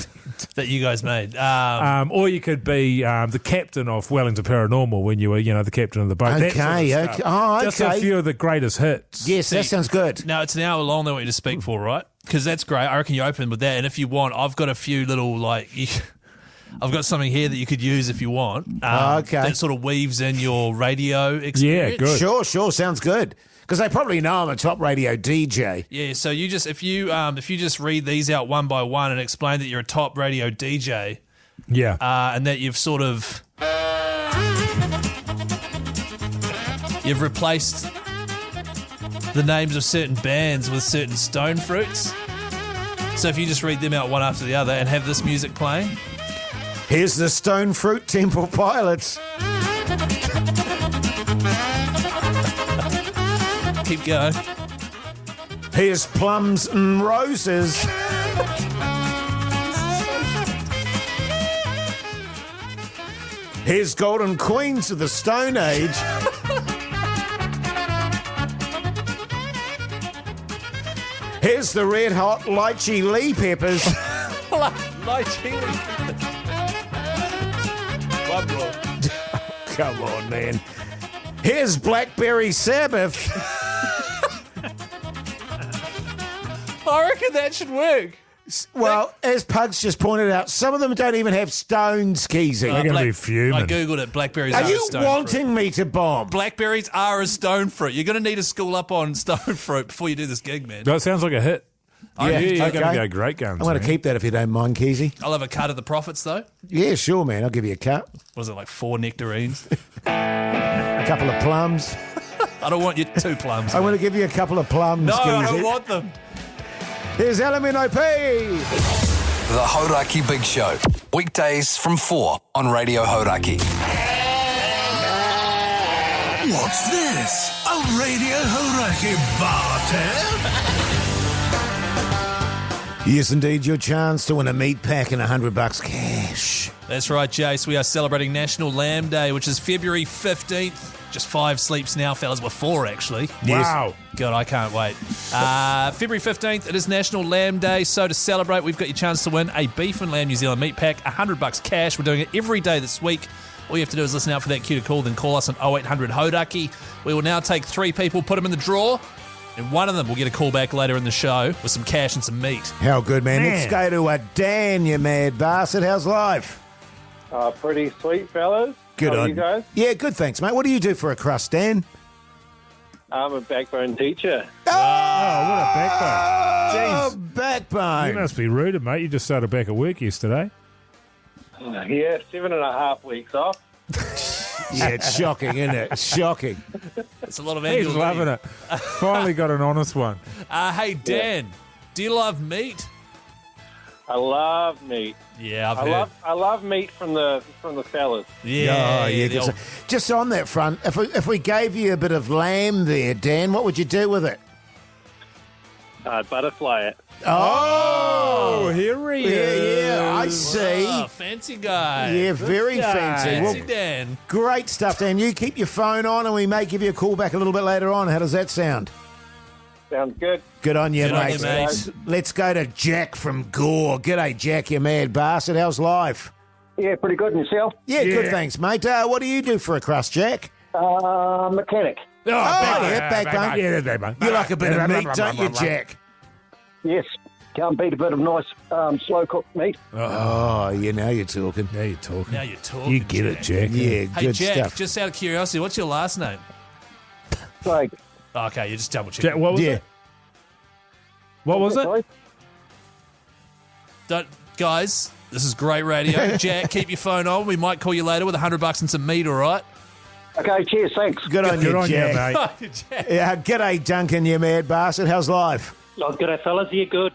that you guys made. Or you could be the captain of Wellington Paranormal when you were, the captain of the boat. Okay, that sort of stuff. Just a few of the greatest hits. Yes, that sounds good. Now, it's an hour long, they want you to speak for, right? Because that's great. I reckon you open with that. And if you want, I've got a few little, I've got something here that you could use if you want. Okay. That sort of weaves in your radio experience. Yeah, good. Sure, sounds good. Because they probably know I'm a top radio DJ. Yeah, so you just if you just read these out one by one and explain that you're a top radio DJ. Yeah. And that you've sort of you've replaced the names of certain bands with certain stone fruits. So if you just read them out one after the other and have this music playing. Here's the Stone Fruit Temple Pilots. Keep going. Here's Plums and Roses. Here's Golden Queens of the Stone Age. Here's the Red Hot Lychee Lee Peppers. Lychee Lee Peppers. One more. Come on, man. Here's Blackberry Sabbath. I reckon that should work. Well, as Pugs just pointed out, some of them don't even have stones, Keyzie. They're going to be fuming. I googled it. Blackberries Are are you a stone wanting fruit. me to bomb? Blackberries are a stone fruit. You're going to need to school up on stone fruit before you do this gig, man. That sounds like a hit. Yeah, You're okay. going to go great guns. I'm going to man. keep that if you don't mind, Keyzie. I'll have a cut of the profits, though. Yeah, sure, man. I'll give you a cut. Was it like 4 nectarines? A couple of plums. I don't want you 2 plums. I'm going to give you a couple of plums, No, Keyzie. I don't want them. Here's Elemino P. The Hauraki Big Show. Weekdays from 4 on Radio Hauraki. What's this? A Radio Hauraki BAAAR Tab? Yes, indeed, your chance to win a meat pack and $100 cash. That's right, Jase. We are celebrating National Lamb Day, which is February 15th. Just 5 sleeps now, fellas. Well, 4, actually. Wow. God, I can't wait. February 15th, it is National Lamb Day. So to celebrate, we've got your chance to win a Beef and Lamb New Zealand meat pack, $100 cash. We're doing it every day this week. All you have to do is listen out for that cue to call, then call us on 0800 Hauraki. We will now take 3 people, put them in the draw, and one of them will get a call back later in the show with some cash and some meat. How good, man. Let's go to Dan, you mad bastard. How's life? Pretty sweet, fellas. Good How on are you guys? Yeah, good, thanks, mate. What do you do for a crust, Dan? I'm a backbone teacher. Oh, what a backbone. Oh, Jeez. backbone. You must be rooted, mate. You just started back at work yesterday. Yeah, 7.5 weeks off. Yeah, it's shocking, isn't it? It's shocking. It's a lot of He's annual loving leave. it. Finally got an honest one. Hey, Dan, do you love meat? I love meat. Yeah, I've heard. I love meat from the fellas. Yeah, Oh, yeah. the Good old- stuff. Just on that front, if we gave you a bit of lamb there, Dan, what would you do with it? I'd butterfly it. Oh, here he is. Yeah, I see. Oh, fancy guy. Yeah, very fancy. Fancy Well, Dan. great stuff, Dan. You keep your phone on and we may give you a call back a little bit later on. How does that sound? Sounds good. Good on you, Good on mate. you, mate. Let's go to Jack from Gore. G'day, Jack, you mad bastard. How's life? Yeah, pretty good. And yourself? Yeah, good, thanks, mate. What do you do for a crust, Jack? Mechanic. Backbone. Yeah, backbone. You like a bit of meat, don't you, Jack? Yes. Can't beat a bit of nice slow-cooked meat. Oh, yeah, now you're talking. Now you're talking. Now you're talking. You get it, Jack. Yeah, Hey, good Jack, stuff. just out of curiosity, what's your last name? Like, Okay, you just double check. Jack, what was Yeah. it? What was it? sorry? Don't, guys, This is great radio. Jack, keep your phone on. We might call you later with $100 and some meat, all right? Okay, cheers, thanks. Good on you, Jack. mate. Yeah, g'day, Duncan, you mad bastard. How's life? Oh, g'day, fellas. Yeah, good.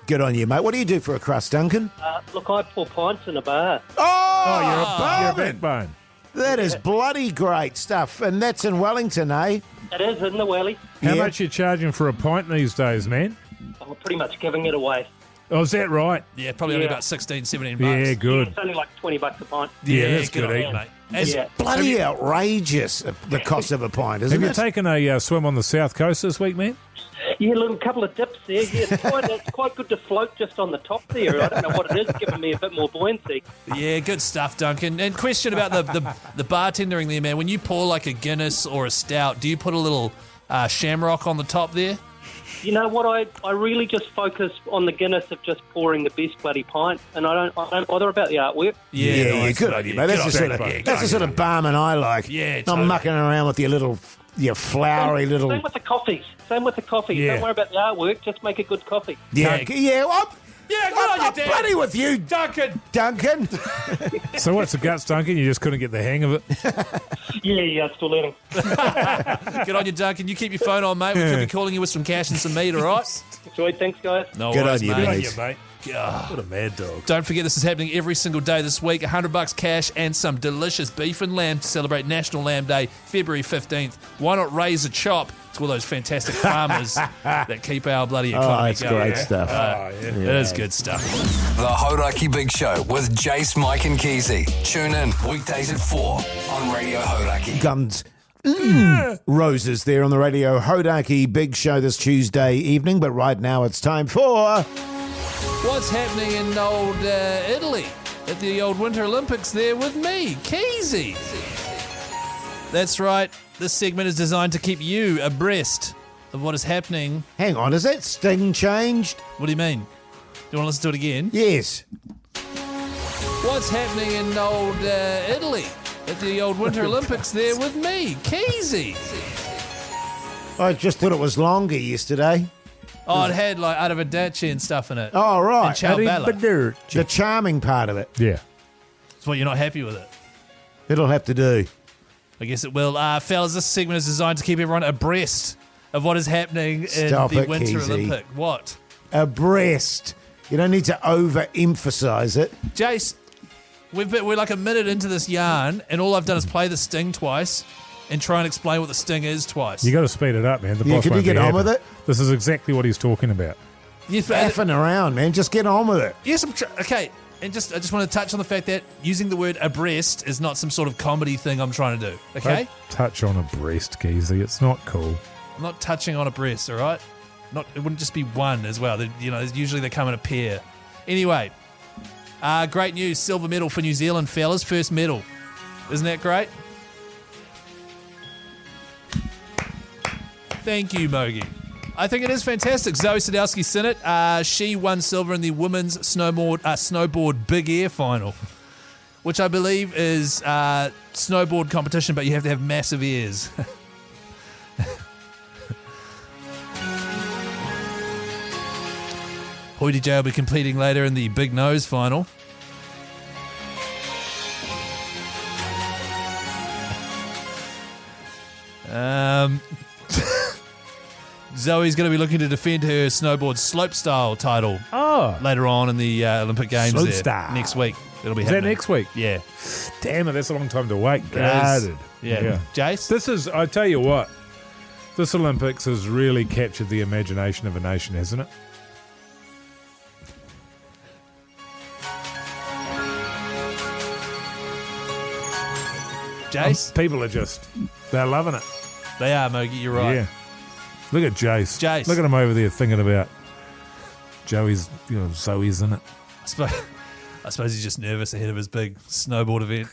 Good on you, mate. What do you do for a crust, Duncan? Look, I pour pints in a bar. Oh, You're a barman. backbone. That is bloody great stuff. And that's in Wellington, eh? It is in the Welly. How Yeah. much you charging for a pint these days, man? I'm pretty much giving it away. Oh, is that right? Yeah, probably only Yeah. about 16, 17 Yeah, bucks. good. It's only like $20 a pint. Yeah, that's good good on you, eating. mate. As- Yeah. Bloody outrageous, the cost of a pint, isn't Have you it? taken a swim on the south coast this week, man? Yeah, a little couple of dips there. Yeah, it's quite good to float just on the top there. I don't know what it is, giving me a bit more buoyancy. Yeah, good stuff, Duncan. And question about the bartendering there, man. When you pour like a Guinness or a stout, do you put a little shamrock on the top there? You know what? I really just focus on the Guinness of just pouring the best bloody pint, and I don't bother about the artwork. Yeah, nice, good mate. on you, Yeah, mate. good That's on the you, sort of mate. that's the sort of barman I like. Yeah, Not totally. mucking around with your flowery little. Same with the coffees. Yeah. Don't worry about the artwork. Just make a good coffee. Yeah, Yeah. yeah. Yeah, good on you, I'm Dan. bloody with you, Duncan. Duncan. So what's the guts, Duncan? You just couldn't get the hang of it? Yeah, still learning. Good on you, Duncan. You keep your phone on, mate. We could be calling you with some cash and some meat, all right? Enjoy. Thanks, guys. No Good worries, on you, mate. mate. Yeah, mate. What a mad dog. Don't forget, this is happening every single day this week. $100 cash and some delicious beef and lamb to celebrate National Lamb Day, February 15th. Why not raise a chop to all those fantastic farmers that keep our bloody economy it's going? great stuff. It is good stuff. The Hauraki Big Show with Jase, Mike and Keyzie. Tune in weekdays at 4 on Radio Hauraki. Guns. Roses there on the Radio Hauraki Big Show this Tuesday evening, but right now it's time for... What's happening in old Italy at the old Winter Olympics there with me, Keyzie? That's right. This segment is designed to keep you abreast of what is happening. Hang on, is that sting changed? What do you mean? Do you want to listen to it again? Yes. What's happening in old Italy at the old Winter Olympics there with me, Keyzie? I just thought it was longer yesterday. Oh, it had like Arrivederci and stuff in it. Oh, right. And Ciao Bella. The charming part of it. Yeah. That's what you're not happy with it. It'll have to do. I guess it will. Fellas, this segment is designed to keep everyone abreast of what is happening Stop in the it, Winter Keyzie. Olympic. What? Abreast. You don't need to overemphasize it. Jase, we're like a minute into this yarn, and all I've done is play the sting twice and try and explain what the sting is twice. You got to speed it up, man. The Yeah, boss can you won't get be on happy. with it? This is exactly what he's talking about. Yes, Faffing around, man. Just get on with it. yes, okay. And I just want to touch on the fact that using the word abreast is not some sort of comedy thing I'm trying to do. Okay, Don't touch on a breast, Keyzie. It's not cool. I'm not touching on a breast. All right, it wouldn't just be one as well. Usually they come in a pair. Anyway, great news: silver medal for New Zealand, fellas. First medal. Isn't that great? Thank you, Mogi. I think it is fantastic. Zoe Sadowski-Sinnott, she won silver in the women's snowboard big air final, which I believe is snowboard competition, but you have to have massive ears. Hoyte J will be competing later in the big nose final. Zoe's going to be looking to defend her snowboard slopestyle title later on in the Olympic Games there, Slopestyle. next week. It'll be Is that happening. next week? Yeah. Damn it, that's a long time to wait. It is. Guarded. Yeah. Jase? This is, I tell you what, this Olympics has really captured the imagination of a nation, hasn't it? Jase? People are they're loving it. They are, Mogi, you're right. Yeah. Look at Jase. Jase. Look at him over there thinking about Zoe's in it. I suppose he's just nervous ahead of his big snowboard event.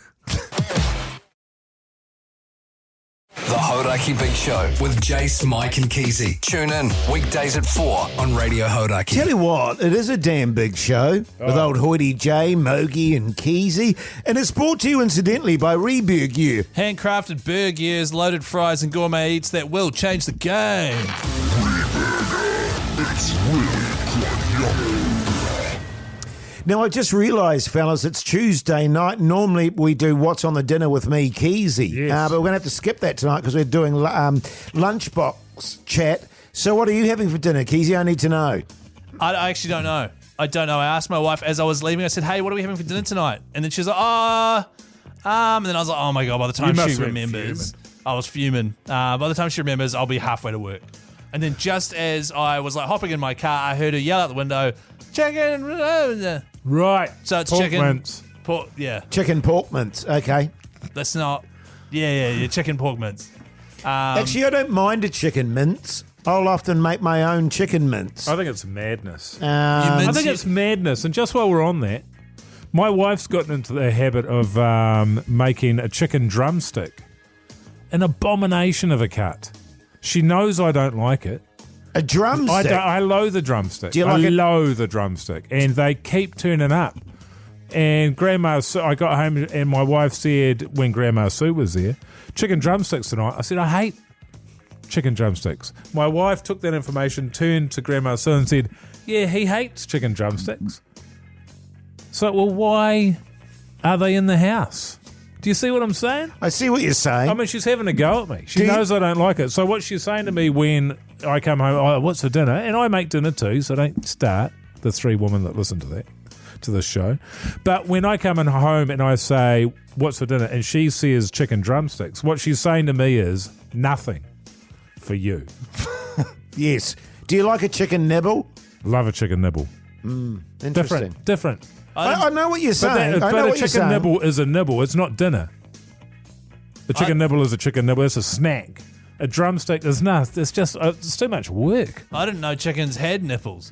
The Hauraki Big Show with Jase, Mike and Keyzie. Tune in weekdays at 4 on Radio Hauraki. Tell you what, it is a damn big show with old Hoyte J, Mogi and Keyzie, and it's brought to you incidentally by Reberg Gear. Handcrafted burgers, loaded fries and gourmet eats that will change the game. It's really quite yummy. Now, I just realised, fellas, it's Tuesday night. Normally we do What's on the Dinner with me, Keyzie. Yes. But we're going to have to skip that tonight because we're doing Lunchbox Chat. So what are you having for dinner, Keyzie? I need to know. I actually don't know. I don't know. I asked my wife as I was leaving. I said, "Hey, what are we having for dinner tonight?" And then she was like, and then I was like, "Oh my god!" By the time she remembers, I was fuming. By the time she remembers, I'll be halfway to work. And then just as I was like hopping in my car, I heard her yell out the window, "Chicken!" Right. So it's pork chicken. mince. Pork, yeah. Chicken pork mince. Okay. That's not. Yeah. Chicken pork mince. Actually, I don't mind a chicken mince. I'll often make my own chicken mince. I think it's madness. I think it's madness. And just while we're on that, my wife's gotten into the habit of making a chicken drumstick. An abomination of a cut. She knows I don't like it. A drumstick? I loathe the drumstick. Do you like I it? loathe the drumstick. And they keep turning up. And Grandma Sue, I got home and my wife said, when Grandma Sue was there, chicken drumsticks tonight. I said, I hate chicken drumsticks. My wife took that information, turned to Grandma Sue and said, yeah, he hates chicken drumsticks. So, well, why are they in the house? Do you see what I'm saying? I see what you're saying. I mean, she's having a go at me. She knows I don't like it. So what she's saying to me when I come home, oh, what's for dinner? And I make dinner too, so don't start, the three women that listen to this show. But when I come in home and I say, what's for dinner? And she says chicken drumsticks, what she's saying to me is nothing for you. Yes. Do you like a chicken nibble? Love a chicken nibble. Interesting. Different. I know what you're saying. But a chicken nibble is a nibble. It's not dinner. A chicken nibble is a chicken nibble. It's a snack. A drumstick is not. It's just it's too much work. I didn't know chickens had nipples.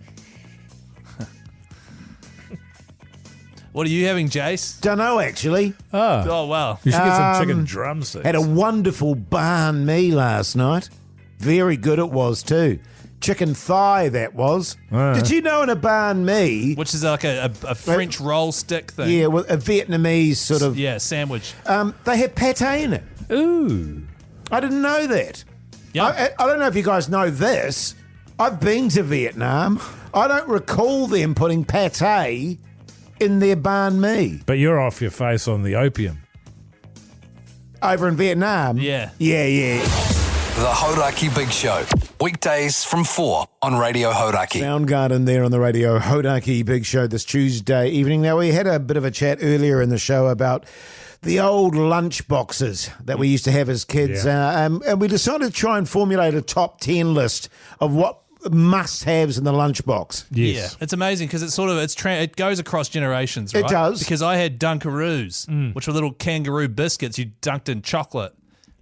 What are you having, Jase? Don't know, actually. Oh, wow. You should get some chicken drumsticks. Had a wonderful banh mi last night. Very good it was, too. Chicken thigh, that was. Did you know in a banh mi... Which is like a French roll stick thing. Yeah, with a Vietnamese sort of... Yeah, sandwich. They have pate in it. Ooh. I didn't know that. Yeah. I don't know if you guys know this. I've been to Vietnam. I don't recall them putting pate in their banh mi. But you're off your face on the opium. Over in Vietnam? Yeah. Yeah. The Hauraki Big Show. Weekdays from 4 on Radio Hauraki. Soundgarden there on the Radio Hauraki Big Show this Tuesday evening. Now, we had a bit of a chat earlier in the show about the old lunch boxes that we used to have as kids. And we decided to try and formulate a top 10 list of what must-haves in the lunchbox. Yes. Yeah, it's amazing because it goes across generations, right? It does. Because I had Dunkaroos, which were little kangaroo biscuits you dunked in chocolate.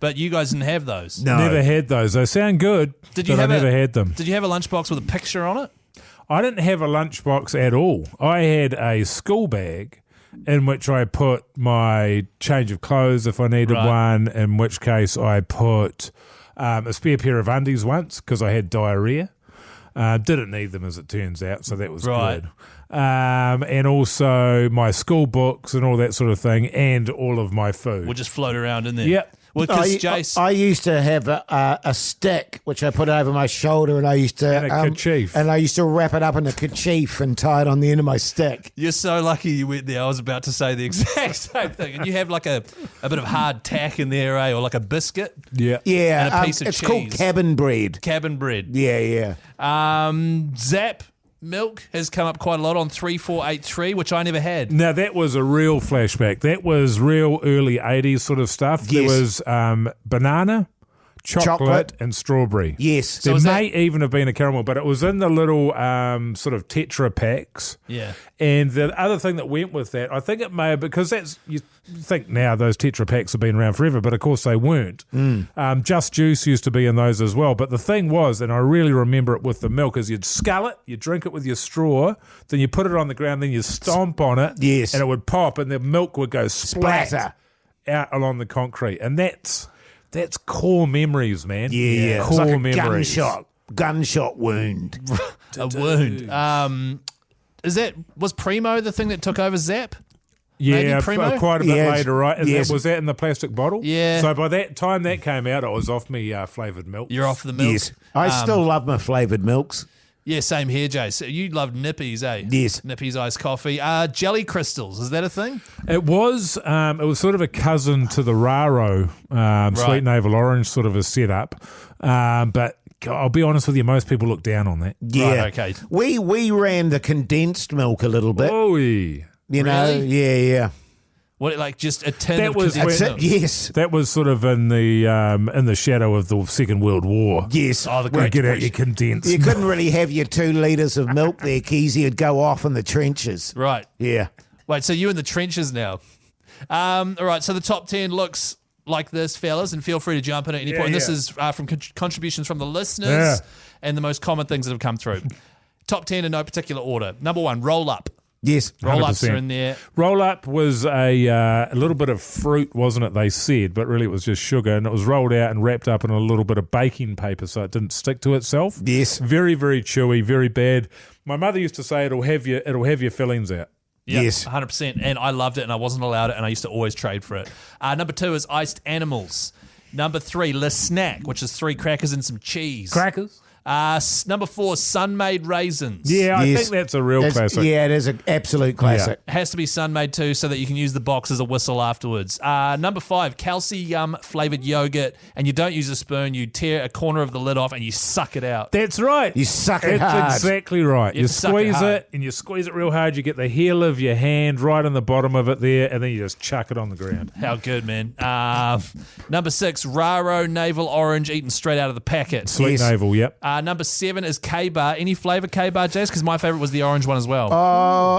But you guys didn't have those. No. Never had those. They sound good, but I never had them. Did you have a lunchbox with a picture on it? I didn't have a lunchbox at all. I had a school bag in which I put my change of clothes if I needed one, in which case I put a spare pair of undies once because I had diarrhea. Didn't need them, as it turns out, so that was good. And also my school books and all that sort of thing, and all of my food. Would just float around in there. Yep. Well, because Jase, I used to have a stick which I put over my shoulder, and I used to And a kerchief. and I used to wrap it up in a kerchief and tie it on the end of my stick. you're so lucky you went there. I was about to say the exact same thing. And you have like a bit of hard tack in there, or like a biscuit. Yeah. Yeah, And a piece of it's cheese. called cabin bread. Cabin bread. Yeah. Zap milk has come up quite a lot on 3483, which I never had. Now, that was a real flashback. That was real early 80s sort of stuff. There Yes. was banana, chocolate, and strawberry. Yes. There is may even have been a caramel, but it was in the little sort of Tetra packs. Yeah. And the other thing that went with that, I think it may have, because that's, you think now those Tetra packs have been around forever, but of course they weren't. Just Juice used to be in those as well. But the thing was, and I really remember it with the milk, is you'd scull it, you drink it with your straw, then you put it on the ground, then you stomp on it, Yes. and it would pop, and the milk would go Splatter. out along the concrete. And that's core memories, man. Yeah. Core It's like a memories. gunshot wound. A wound. Was Primo the thing that took over Zap? Maybe Yeah, Primo? quite a bit Yes. later, right? And Yes. was that in the plastic bottle? Yeah. So by that time that came out, I was off me flavoured milk. You're off the milk. Yes. I still love my flavoured milks. Yeah, same here, Jase. You love Nippies, eh? Yes. Nippies iced coffee. Jelly crystals, is that a thing? It was sort of a cousin to the Raro Sweet Navel Orange sort of a setup, but I'll be honest with you, most people look down on that. Yeah. Right, okay. We ran the condensed milk a little bit. Oh, You know, Really? yeah. What, like just a tin That of was condensed That's milk? it, yes. that was sort of in the shadow of the Second World War. Yes. Oh, the Where Great get out your Depression. condensed. You couldn't really have your 2 litres of milk there, Keyzie. It'd go off in the trenches. Right. Yeah. Wait, so you in the trenches now. All right, so the top 10 looks like this, fellas, and feel free to jump in at any point. This is from contributions from the listeners and the most common things that have come through. Top 10 in no particular order. Number 1, roll up. Yes. Roll-ups 100%. are in there. Roll up was a little bit of fruit, wasn't it? They said, but really it was just sugar, and it was rolled out and wrapped up in a little bit of baking paper so it didn't stick to itself. Yes. Very, very chewy, very bad. My mother used to say it'll have your fillings out. Yep, Yes. 100%. And I loved it, and I wasn't allowed it, and I used to always trade for it. Number 2 is iced animals. Number 3, Le Snack, which is 3 crackers and some cheese. Crackers? Number 4, sun-made raisins. Yeah, I Yes. think that's a real classic. Yeah, it is an absolute classic. It has to be sun-made too, so that you can use the box as a whistle afterwards. Number 5, calcium flavoured yogurt, and you don't use a spoon. You tear a corner of the lid off and you suck it out. That's right. You suck it That's hard. exactly right. You You suck it squeeze hard. it, and you squeeze it real hard. You get the heel of your hand right on the bottom of it there, and then you just chuck it on the ground. How good, man. Number 6, Raro navel orange, eaten straight out of the packet. Sweet Yes. navel, yep. Number 7 is K-Bar. Any flavour K-Bar, Jase? Because my favourite was the orange one as well.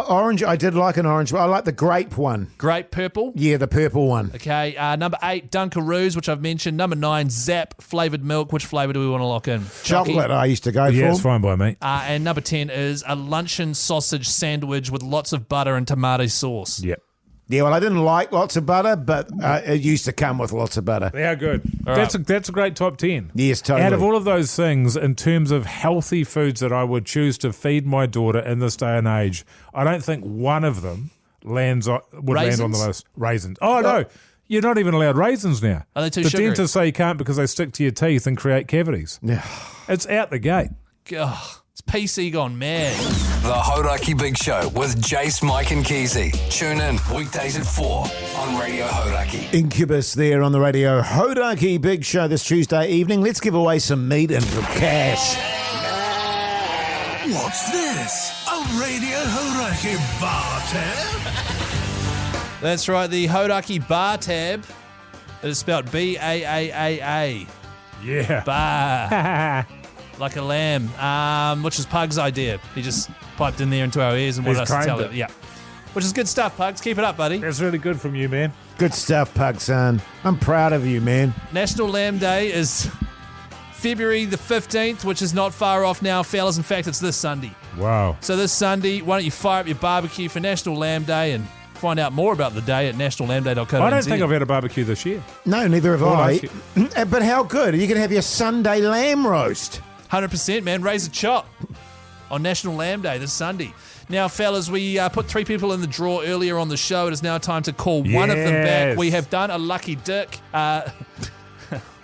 Orange, I did like an orange, but I like the grape one. Grape purple. Yeah, the purple one. Okay, number 8, Dunkaroos, which I've mentioned. Number 9, Zap flavoured milk. Which flavour do we want to lock in? Chocolate, I used to go Yeah, for. it's fine by me. And number 10 is a luncheon sausage sandwich with lots of butter and tomato sauce. Yep. Yeah, well, I didn't like lots of butter, but it used to come with lots of butter. They are good. All That's right. a great top 10. Yes, totally. Out of all of those things, in terms of healthy foods that I would choose to feed my daughter in this day and age, I don't think one of them would land on the Raisins? list. Raisins. Oh, no. You're not even allowed raisins now. Are they too The sugary? dentists say you can't because they stick to your teeth and create cavities. It's out the gate. Ugh, it's PC gone mad. The Hauraki Big Show with Jase, Mike and Keyzie. Tune in weekdays at 4 on Radio Hauraki. Incubus there on the Radio Hauraki Big Show this Tuesday evening. Let's give away some meat and some cash. What's this? A Radio Hauraki BAAAR Tab? That's right, the Hauraki BAAAR Tab. It is spelled B-A-A-A-A. Yeah. Bar. Like a lamb, which is Pug's idea. He just piped in there into our ears and wanted He's us to tell claimed it. it. Yeah. Which is good stuff, Pugs. Keep it up, buddy. That's really good from you, man. Good stuff, Pug son. I'm proud of you, man. National Lamb Day is February the 15th, which is not far off now, fellas. In fact, it's this Sunday. Wow. So this Sunday, why don't you fire up your barbecue for National Lamb Day and find out more about the day at nationallambday.co.nz. I don't think I've had a barbecue this year. No, neither have Oh, I. like But how good? You can have your Sunday lamb roast. 100%, man. Raise a chop on National Lamb Day this Sunday. Now, fellas, we put 3 people in the draw earlier on the show. It is now time to call one of them back. Yes. We have done a lucky dick.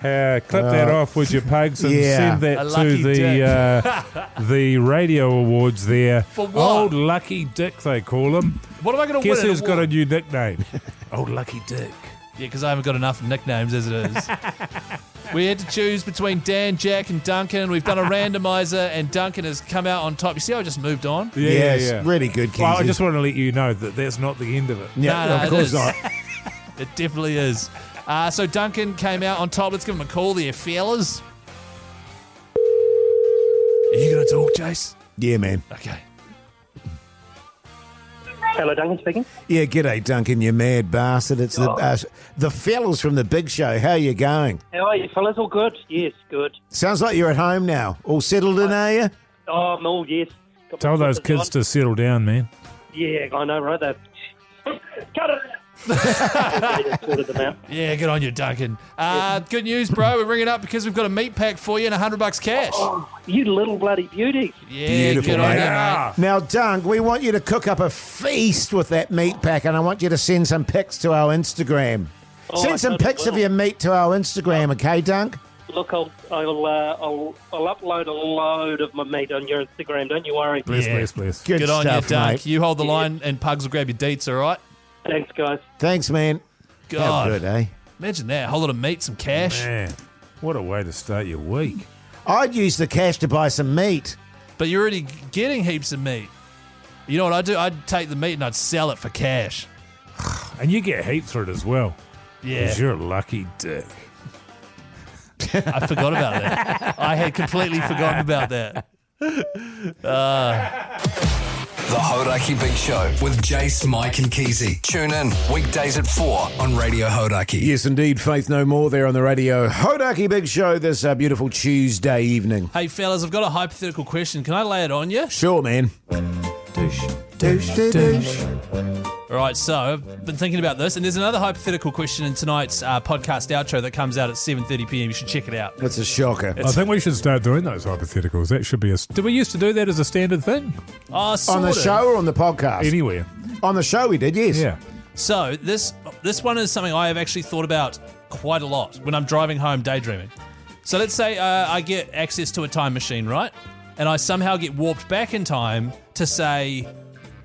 Clip that off with your pugs and Yeah. send A that lucky to the radio awards there. For what? Old Lucky Dick, they call him. What am I going to win? Guess an who's got a award? new nickname? Old Lucky Dick. Yeah, because I haven't got enough nicknames as it is. We had to choose between Dan, Jack, and Duncan. We've done a randomizer, and Duncan has come out on top. You see how I just moved on? Yes, really good, Keyzie. Well, I just want to let you know that that's not the end of it. Yeah, No, of it course is. not. It definitely is. So Duncan came out on top. Let's give him a call there, fellas. Are you going to talk, Jase? Yeah, man. Okay. Hello, Duncan speaking. Yeah, g'day, Duncan, you mad bastard. It's the fellas from the Big Show. How you going? How are you, fellas? All good? Yes, good. Sounds like you're at home now. All settled in, are you? Oh, no, yes. Got Tell my those flippers kids to settle down, man. on. Yeah, I know, right? Cut it! They just sorted them out. Yeah, good on you, Duncan. Good news, bro. We're ringing up because we've got a meat pack for you and $100 cash. Oh, you little bloody beauty. Yeah, Beautiful, good on mate. you, mate. Now, Dunk, we want you to cook up a feast with that meat pack, and I want you to send some pics to our Instagram. Oh, Send I some totally pics of will. your meat to our Instagram, okay, Dunk? Look, I'll upload a load of my meat on your Instagram. Don't you worry. Bless. Good on stuff, you, Dunk. mate. You hold the line, and Pugs will grab your deets. All right. Thanks, guys. Thanks, man. How God, good, eh? imagine that. A whole lot of meat, some cash. Man, what a way to start your week. I'd use the cash to buy some meat. But you're already getting heaps of meat. You know what I'd do? I'd take the meat and I'd sell it for cash. And you get heaps for it as well. Yeah. 'Cause you're a lucky dick. I forgot about that. I had completely forgotten about that. The Hauraki Big Show with Jase, Mike and Keyzie. Tune in weekdays at 4 on Radio Hauraki. Yes, indeed. Faith No More there on the Radio Hauraki Big Show this beautiful Tuesday evening. Hey, fellas, I've got a hypothetical question. Can I lay it on you? Sure, man. Douche. All right, so I've been thinking about this, and there's another hypothetical question in tonight's podcast outro that comes out at 7:30 p.m. You should check it out. That's a shocker. I think we should start doing those hypotheticals. That should be Did we used to do that as a standard thing? Oh, sort On the of. show or on the podcast? Anywhere. On the show we did, yes. Yeah. So this one is something I have actually thought about quite a lot when I'm driving home daydreaming. So let's say I get access to a time machine, right? And I somehow get warped back in time to, say,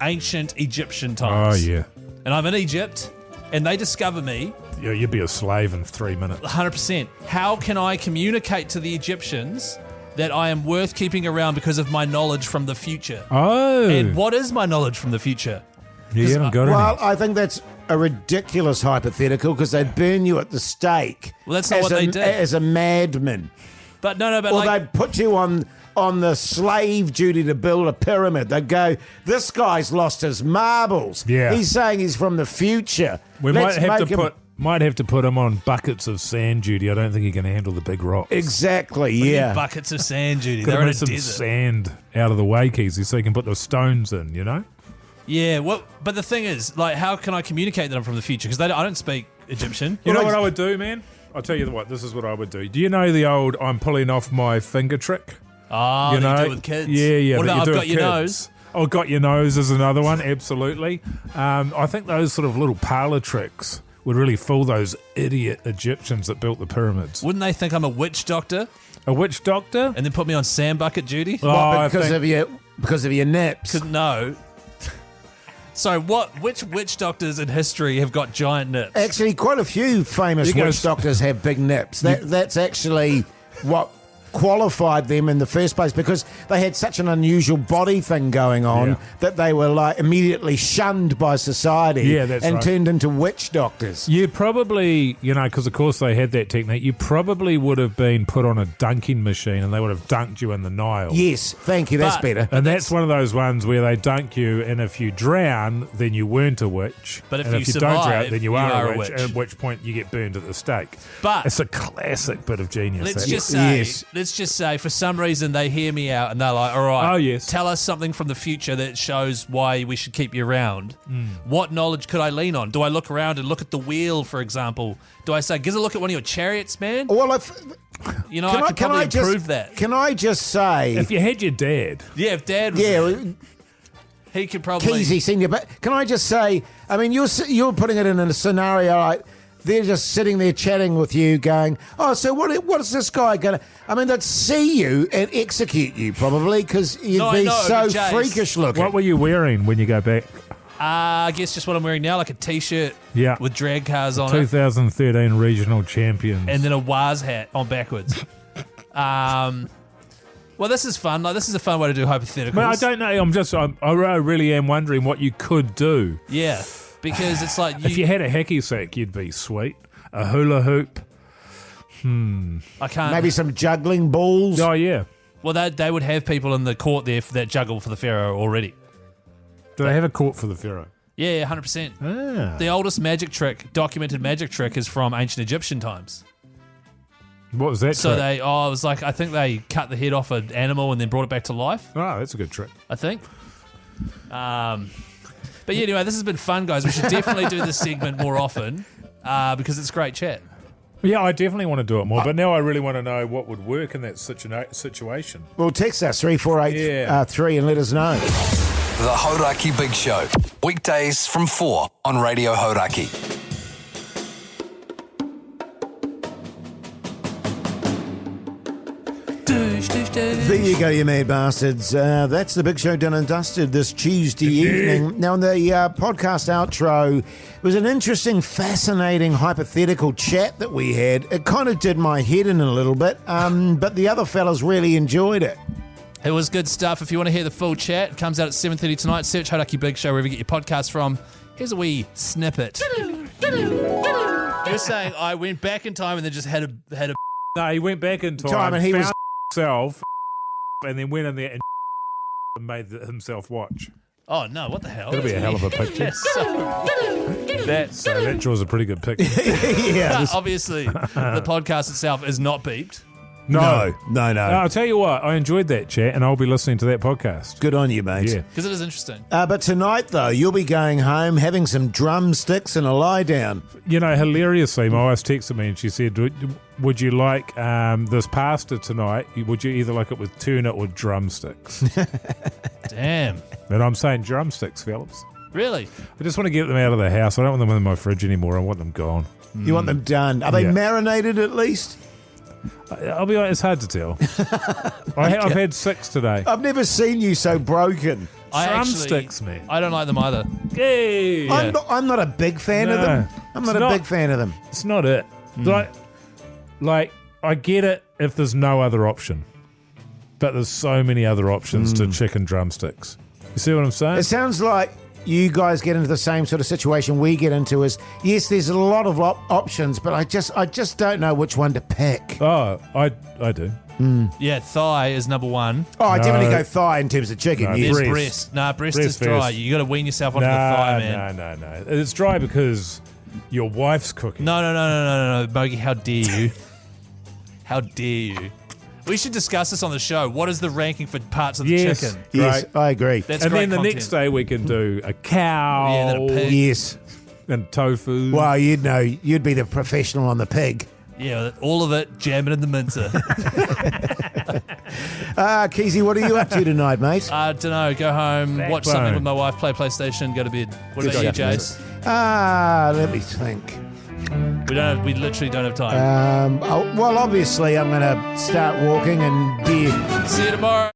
ancient Egyptian Oh, times. yeah. And I'm in Egypt, and they discover me, Yeah, you'd be a slave in 3 minutes. 100%. How can I communicate to the Egyptians that I am worth keeping around because of my knowledge from the future? Oh. And what is my knowledge from the future? You haven't got Well, any. I think that's a ridiculous hypothetical because they'd burn you at the stake. Well, that's not as what they did. As a madman. But no, but Or like... they'd put you on the slave duty to build a pyramid. They'd go, this guy's lost his marbles. Yeah. He's saying he's from the future. We Let's might make him- have to put him on buckets of sand duty. I don't think he can handle the big rocks. Exactly, yeah. Buckets of sand duty. Got They're to in a move some desert. sand out of the way, Keyzie, so you can put those stones in, you know? Yeah, well, but the thing is, like, how can I communicate that I'm from the future? Because I don't speak Egyptian. You know what I would do, man? I'll tell you what, this is what I would do. Do you know the old I'm pulling off my finger trick? Oh, You that know? you do with kids. Yeah. What that about you I've do got with your kids. nose? Oh, got your nose is another one, absolutely. I think those sort of little parlor tricks would really fool those idiot Egyptians that built the pyramids. Wouldn't they think I'm a witch doctor A witch doctor? and then put me on sand bucket duty? Oh, What, I because of your nips. No. So which witch doctors in history have got giant nips? Actually, quite a few famous You go- witch doctors have big nips. That's actually what qualified them in the first place because they had such an unusual body thing going on Yeah. that they were like immediately shunned by society Yeah, that's and right. turned into witch doctors. You probably, because of course they had that technique, you probably would have been put on a dunking machine and they would have dunked you in the Nile. Yes, thank you, that's But- better. And that's one of those ones where they dunk you, and if you drown, then you weren't a witch. But if and you if you survive, don't drown, then you are a witch, witch. at which point you get burned at the stake. But- it's a classic bit of genius. Let's that. just say, for some reason they hear me out and they're like, all right, Oh, yes. tell us something from the future that shows why we should keep you around. What knowledge could I lean on? Do I look around and look at the wheel, for example? Do I say, give a look at one of your chariots, man? Well, if, You know, I could probably improve that. Can I just say, If you had your dad, Yeah, if Dad was yeah, there, he could probably... Keyzie Senior, but can I just say, I mean, you're putting it in a scenario like they're just sitting there chatting with you going, oh, so what is this guy going to... I mean, they'd see you and execute you probably because you'd No, I be know, so but Jase, freakish looking. what were you wearing when you go back? I guess just what I'm wearing now, like a T-shirt Yeah. with drag cars on it, 2013 regional champions. and then a Waz hat on backwards. Well, this is fun. Like, this is a fun way to do hypotheticals. But I don't know. I really am wondering what you could do. Yeah, because it's like If you had a hacky sack, you'd be sweet. A hula hoop. I can't. Maybe some juggling balls. Oh yeah. Well, they would have people in the court there for that juggle for the pharaoh already. Do they have a court for the pharaoh? Yeah, 100%. Ah. The oldest documented magic trick, is from ancient Egyptian times. What was that? So trick? it was like, I think they cut the head off an animal and then brought it back to life. Oh, that's a good trick. I think. But yeah, anyway, this has been fun, guys. We should definitely do this segment more often because it's great chat. Yeah, I definitely want to do it more, but now I really want to know what would work in that situation. Well, text us 34883 and let us know. The Hauraki Big Show. Weekdays from 4 on Radio Hauraki. There you go, you mad bastards. That's the big show done and dusted this Tuesday evening. Now, in the podcast outro, it was an interesting, fascinating, hypothetical chat that we had. It kind of did my head in a little bit, but the other fellas really enjoyed it. It was good stuff. If you want to hear the full chat, it comes out at 7:30 tonight. Search Hauraki Big Show wherever you get your podcast from. Here's a wee snippet. You're saying I went back in time and then just had a. No, he went back in time and he was himself, and then went in there and made himself watch. Oh no! What the hell? That'll be a hell of a picture. So that draws a pretty good picture. Yeah, But obviously, the podcast itself is not beeped. No. I'll tell you what, I enjoyed that chat, and I'll be listening to that podcast. Good on you, mate. Yeah. Because it is interesting. But tonight, though, you'll be going home, having some drumsticks and a lie down. You know, hilariously, my wife texted me and she said, would you like this pasta tonight? Would you either like it with tuna or drumsticks? Damn. And I'm saying drumsticks, fellas. Really? I just want to get them out of the house. I don't want them in my fridge anymore. I want them gone. You want them done. Are they marinated at least? I'll be honest, it's hard to tell. I've had 6 today. I've never seen you so broken. Drumsticks, man. I don't like them either. Hey. I'm not a big fan of them. I'm not a big fan of them. It's not it. Like, I get it if there's no other option. But there's so many other options to chicken drumsticks. You see what I'm saying? It sounds like you guys get into the same sort of situation we get into is, yes, there's a lot of options, but I just don't know which one to pick. Oh, I do. Yeah, thigh is number one. Oh, I definitely go thigh in terms of chicken. No, yes. There's breast. Nah, breast is dry. first. You got to wean yourself onto the thigh, man. No. It's dry because your wife's cooking. No, Mogi, how dare you? How dare you? We should discuss this on the show. What is the ranking for parts of the chicken? Yes, I agree. That's and great then the content. next day we can do a cow. Yeah, then a pig. Yes. And tofu. Well, you'd know. You'd be the professional on the pig. Yeah, all of it, jam it in the mincer. Keyzie, what are you up to tonight, mate? I don't know. Go home, watch Backbone. something with my wife, play PlayStation, go to bed. What about you, Jase? Let me think. We literally don't have time. Well, obviously, I'm going to start walking and beer. See you tomorrow.